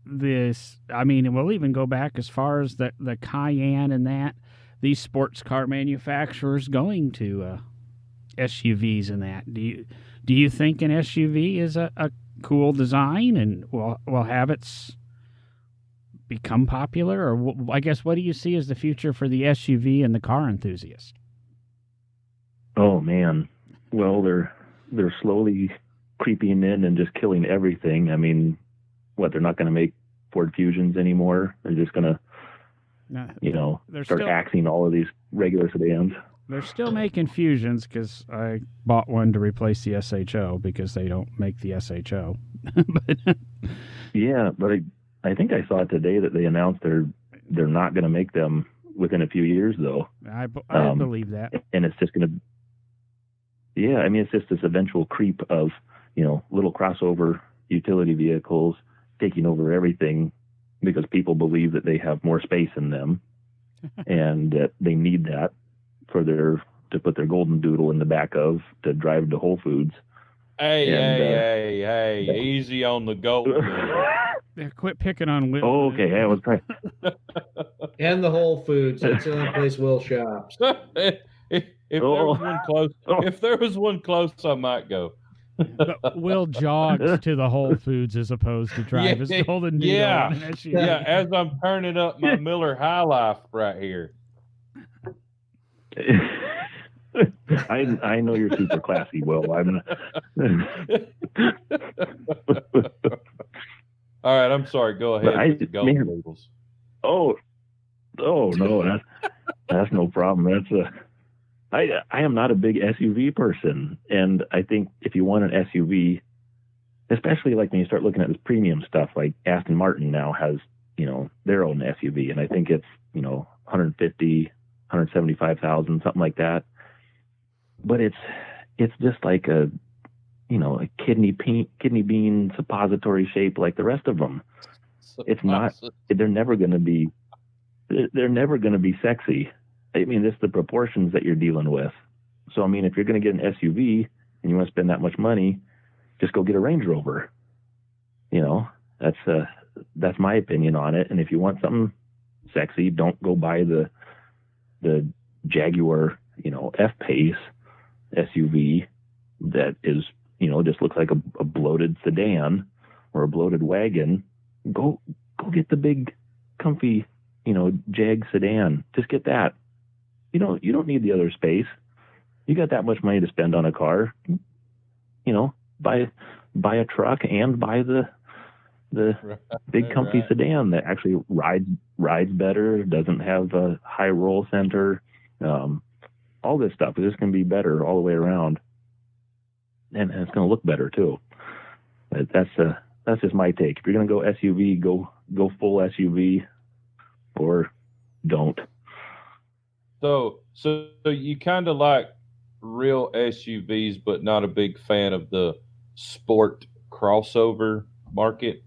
this? I mean, we'll even go back as far as the Cayenne and these sports car manufacturers going to SUVs and that. Do you think an SUV is a cool design and will have its become popular? Or I guess, what do you see as the future for the SUV and the car enthusiast? Oh man, well they're slowly creeping in and just killing everything. I mean, they're not going to make Ford Fusions anymore. They're just going to start axing all of these regular sedans. They're still making Fusions because I bought one to replace the SHO because they don't make the SHO. Yeah, but I think I saw today that they announced they're not going to make them within a few years, though. I believe that. And it's just going to... Yeah, I mean, it's just this eventual creep of, little crossover utility vehicles taking over everything because people believe that they have more space in them and that they need that to put their golden doodle in the back of to drive to Whole Foods. Hey, easy on the golden doodle. Yeah, quit picking on Will. Oh, okay, I was trying. And the Whole Foods. That's the only place Will shops. if there was one close, if there was one close, I might go. But Will jogs to the Whole Foods as opposed to drive his Golden Doodle. Yeah. As I'm turning up my Miller High Life right here. I know you're super classy, Will. I'm. All right, I'm sorry. Go ahead with the Golden Doodles. Oh no, that's no problem. I am not a big SUV person, and I think if you want an SUV, especially like when you start looking at this premium stuff, like Aston Martin now has, their own SUV, and I think it's, 150, 175,000, something like that. But it's just like a kidney bean suppository shape like the rest of them. It's not. They're never going to be sexy. I mean, it's the proportions that you're dealing with. So, I mean, if you're going to get an SUV and you want to spend that much money, just go get a Range Rover. That's my opinion on it. And if you want something sexy, don't go buy the Jaguar, F-Pace SUV that is, just looks like a bloated sedan or a bloated wagon. Go get the big, comfy, Jag sedan. Just get that. You don't need the other space. You got that much money to spend on a car. Buy a truck and buy the big comfy sedan that actually rides better, doesn't have a high roll center. All this stuff is just going to be better all the way around, and it's going to look better too. But that's just my take. If you're going to go SUV, go full SUV, or don't. So you kind of like real SUVs, but not a big fan of the sport crossover market.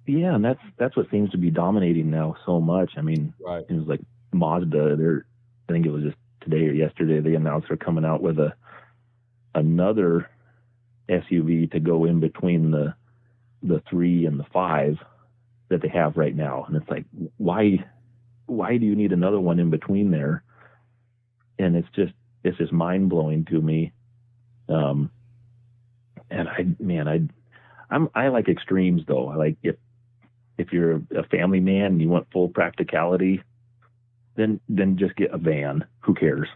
Yeah, and that's what seems to be dominating now so much. I mean, right. It was like Mazda. I think it was just today or yesterday they announced they're coming out with another SUV to go in between the 3 and the 5 that they have right now, and it's like, why do you need another one in between there? And it's just mind blowing to me. And I like extremes though. I like if you're a family man and you want full practicality, then just get a van. Who cares?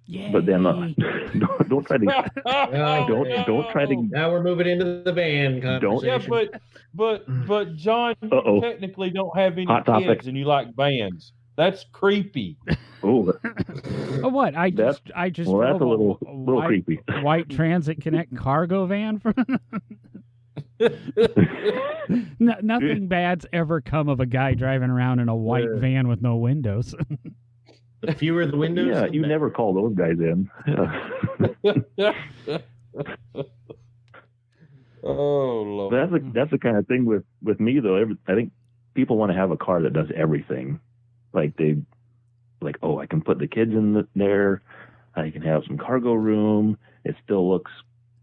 Yay. But then don't try to don't try to. Now we're moving into the van conversation. Yeah, but John, you technically don't have any Hot kids, topic. And you like vans. That's creepy. Oh, what? I just that's a drove little white, creepy. White Transit Connect cargo van. Nothing bad's ever come of a guy driving around in a white van with no windows. The fewer the windows. Yeah, you never call those guys in. Oh Lord. That's the kind of thing with me though. I think people want to have a car that does everything. I can put the kids in there. I can have some cargo room. It still looks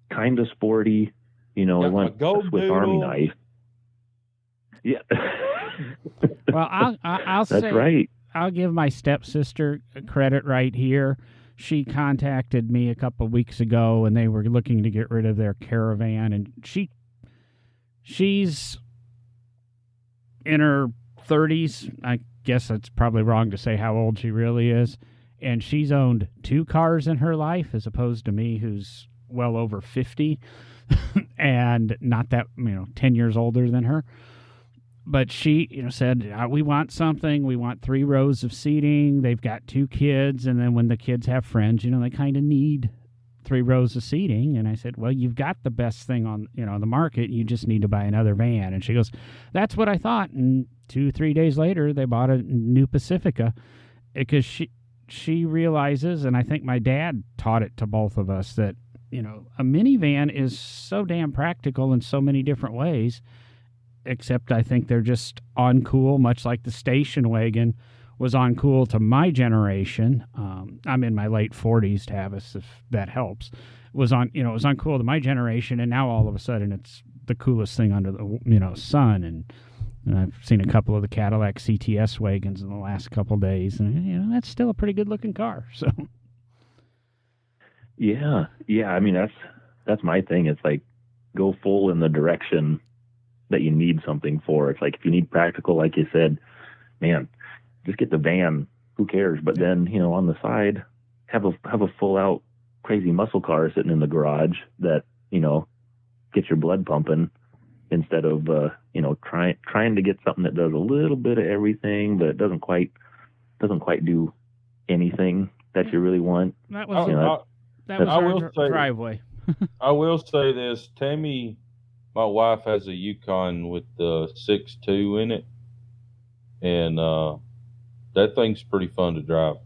kind of sporty. I want a Swiss Army knife. Yeah. Well, I'll that's say, right. I'll give my stepsister credit right here. She contacted me a couple of weeks ago, and they were looking to get rid of their Caravan, and she's in her 30s. I guess it's probably wrong to say how old she really is, and she's owned 2 cars in her life, as opposed to me, who's well over 50, and not that 10 years older than her. But she, said, we want something. We want 3 rows of seating. They've got 2 kids. And then when the kids have friends, they kind of need 3 rows of seating. And I said, well, you've got the best thing on, the market. You just need to buy another van. And she goes, that's what I thought. And 2-3 days later, they bought a new Pacifica because she realizes, and I think my dad taught it to both of us, that, a minivan is so damn practical in so many different ways. Except I think they're just uncool, much like the station wagon was uncool to my generation. I'm in my late 40s, Tavis, if that helps. It was uncool to my generation, and now all of a sudden it's the coolest thing under the sun. And And I've seen a couple of the Cadillac CTS wagons in the last couple of days, and that's still a pretty good looking car. So. Yeah. I mean, that's my thing. It's like go full in the direction that you need something for. It's like if you need practical, like you said, man, just get the van. Who cares? But then on the side, have a full out crazy muscle car sitting in the garage that gets your blood pumping. Instead of trying to get something that does a little bit of everything, but doesn't quite do anything that you really want. That was our driveway. I will say this, Tammy, my wife has a Yukon with the 6.2 in it, and that thing's pretty fun to drive.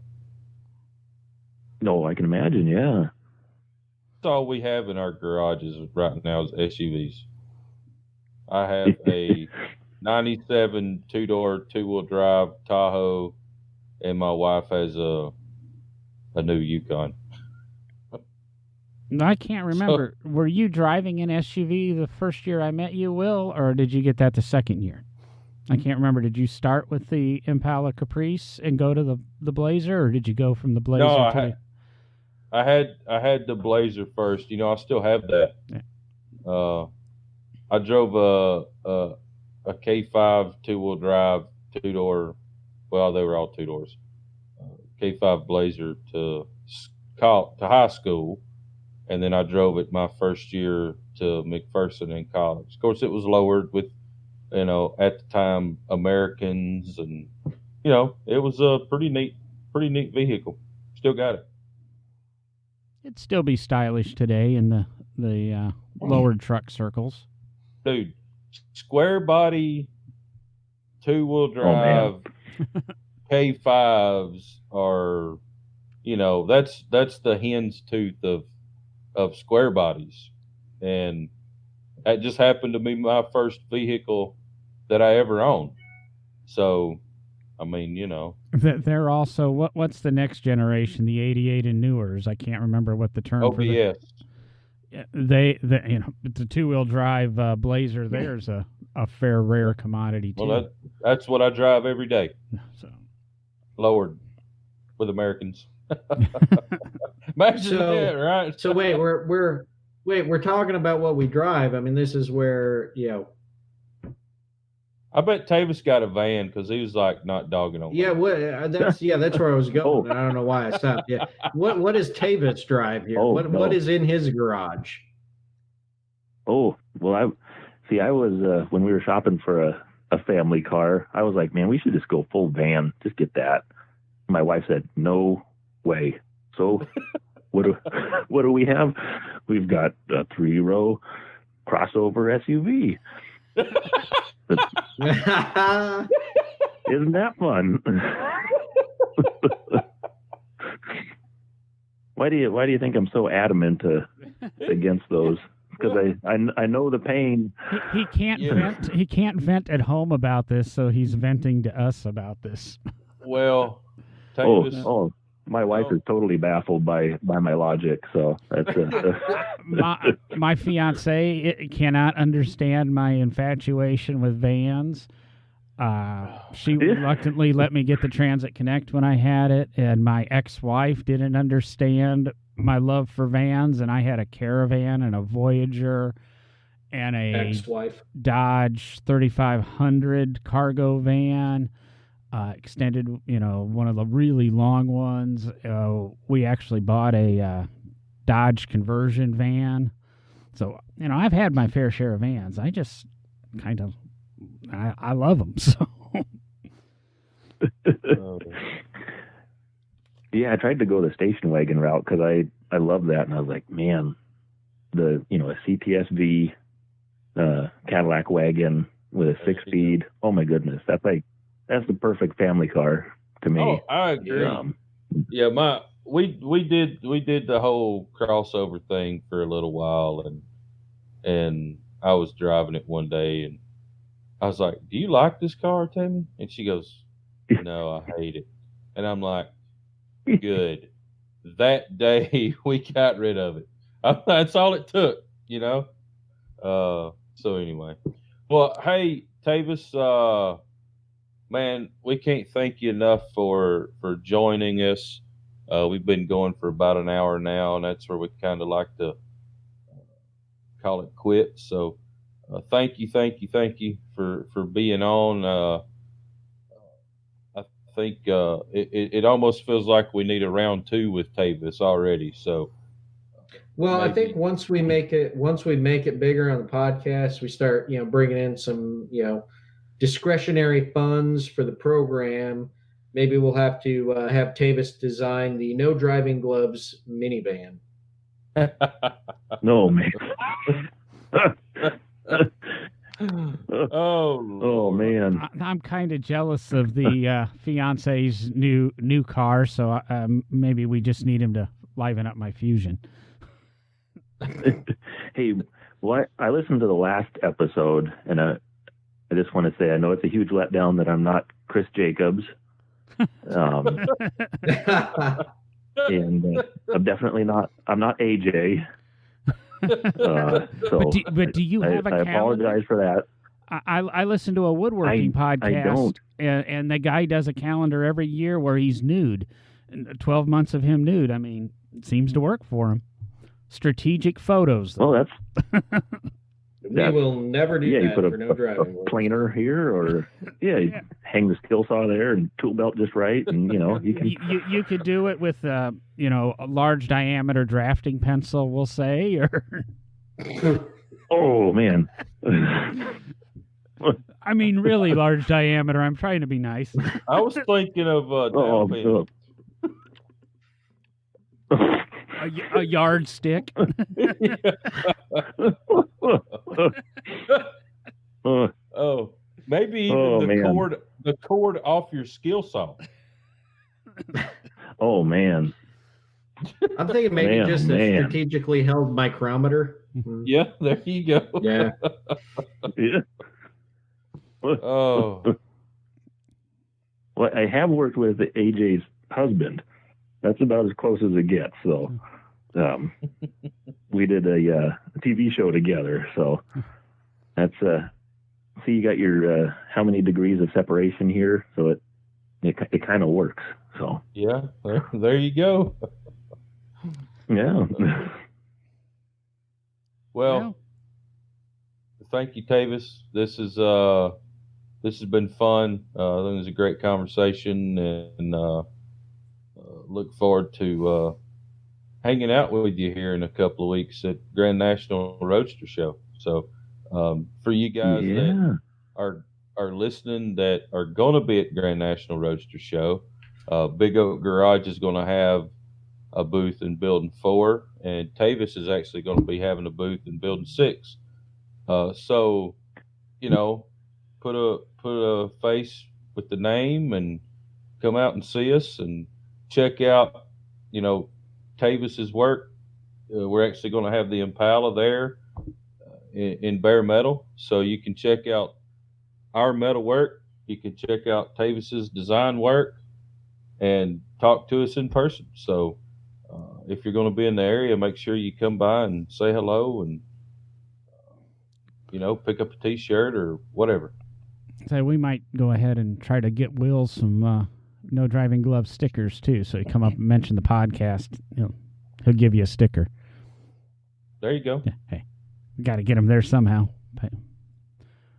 No, I can imagine. Yeah, that's all we have in our garages right now is SUVs. I have a 97 two-door, two-wheel drive Tahoe, and my wife has a new Yukon. I can't remember. Were you driving an SUV the first year I met you, Will, or did you get that the second year? I can't remember. Did you start with the Impala Caprice and go to the Blazer, or did you go from the Blazer to I had the Blazer first. I still have that. Yeah. I drove a K5 two-wheel drive, two-door. Well, they were all two doors. K5 Blazer to high school, and then I drove it my first year to McPherson in college. Of course, it was lowered with, at the time Americans, and it was a pretty neat vehicle. Still got it. It'd still be stylish today in the lowered truck circles. Dude, square body, two-wheel drive, K5s are, that's the hen's tooth of square bodies. And that just happened to be my first vehicle that I ever owned. So, I mean, They're also, what's the next generation, the 88 and newers? I can't remember what the term for OBS. The two-wheel drive Blazer there's a fair rare commodity too. Well, that's what I drive every day. So lowered with Americans. Imagine that, right? So wait, we're talking about what we drive. I mean, this is where I bet Tavis got a van because he was like not dogging on. Yeah, that's where I was going. And I don't know why I stopped. Yeah, what does Tavis drive here? What is in his garage? Oh well, I was when we were shopping for a family car, I was like, man, we should just go full van, just get that. My wife said, no way. So what do we have? We've got a 3-row crossover SUV. Isn't that fun? Why do you think I'm so adamant against those? Because I know the pain. He can't vent. He can't vent at home about this, so he's venting to us about this. Well, my wife is totally baffled by my logic. So that's my fiance cannot understand my infatuation with vans. She reluctantly let me get the Transit Connect when I had it, and my ex-wife didn't understand my love for vans, and I had a Caravan and a Voyager and a ex-wife Dodge 3500 cargo van, extended, one of the really long ones. We actually bought a Dodge conversion van. So, I've had my fair share of vans. I just kind of, I love them. So. Yeah, I tried to go the station wagon route because I love that, and I was like, man, a CTSV Cadillac wagon with a 6-speed. Oh my goodness, that's the perfect family car to me. Oh, I agree. We did the whole crossover thing for a little while, and I was driving it one day, and I was like, "Do you like this car, Tammy?" And she goes, "No, I hate it." And I'm like, "Good." That day we got rid of it. That's all it took, So anyway, well, hey, Tavis, man, we can't thank you enough for joining us. We've been going for about an hour now, and that's where we kind of like to call it quits. So thank you for being on. I think it almost feels like we need a round 2 with Tavis already. So, well, maybe. I think once we make it bigger on the podcast, we start bringing in some discretionary funds for the program. Maybe we'll have to have Tavis design the No Driving Gloves minivan. No, man. Oh man. I'm kind of jealous of the fiance's new car, so maybe we just need him to liven up my Fusion. Hey, I listened to the last episode, and I just want to say I know it's a huge letdown that I'm not Chris Jacobs. And I'm definitely not. I'm not AJ. So but do you have a calendar? I apologize for that. I listen to a woodworking podcast. I don't. And the guy does a calendar every year where he's nude. 12 months of him nude. I mean, it seems to work for him. Strategic photos. Well, that's. We will never do that you put for No Driving Gloves. Planer here, or hang the skill saw there and tool belt just right, and you can. You could do it with a large diameter drafting pencil, we'll say, or. Oh man. I mean, really large diameter. I'm trying to be nice. I was thinking of a yardstick. Oh, maybe even the cord off your skill saw. Oh man. I'm thinking maybe a strategically held micrometer. Yeah, there you go. Yeah. Yeah. Oh. Well, I have worked with AJ's husband. That's about as close as it gets. So, we did a TV show together. So that's see, you got your how many degrees of separation here? So it kind of works. So yeah, there you go. Yeah. Well, thank you, Tavis. This has been fun. I think it was a great conversation, and look forward to hanging out with you here in a couple of weeks at Grand National Roadster Show. So, for you guys that are listening that are going to be at Grand National Roadster Show, Big Oak Garage is going to have a booth in Building 4, and Tavis is actually going to be having a booth in Building 6. So, put a face with the name and come out and see us and check out, Tavis's work. We're actually going to have the Impala there in bare metal, so you can check out our metal work. You can check out Tavis's design work and talk to us in person. So if you're going to be in the area, make sure you come by and say hello and pick up a t-shirt or whatever. So we might go ahead and try to get Will some No Driving Glove stickers too. So you come up and mention the podcast, he'll give you a sticker. There you go. Yeah, hey, we got to get him there somehow.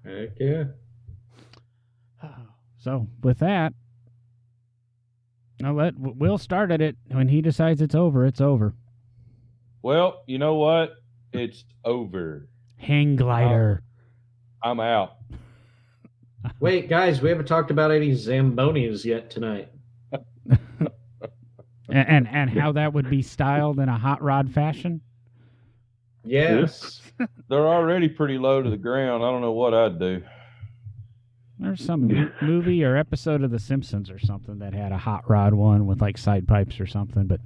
Heck yeah. So with that, Will started it. When he decides it's over, it's over. Well, you know what? It's over. Hang glider. I'm out. Wait, guys, we haven't talked about any Zambonis yet tonight. and how that would be styled in a hot rod fashion? Yes. They're already pretty low to the ground. I don't know what I'd do. There's some movie or episode of The Simpsons or something that had a hot rod one with like side pipes or something. But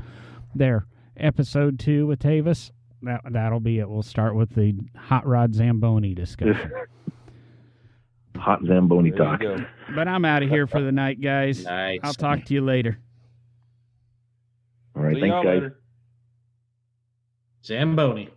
there, episode 2 with Tavis, that'll be it. We'll start with the hot rod Zamboni discussion. Hot Zamboni talk. But I'm out of here for the night, guys. Nice. I'll talk to you later. All right, thanks, guys. Zamboni.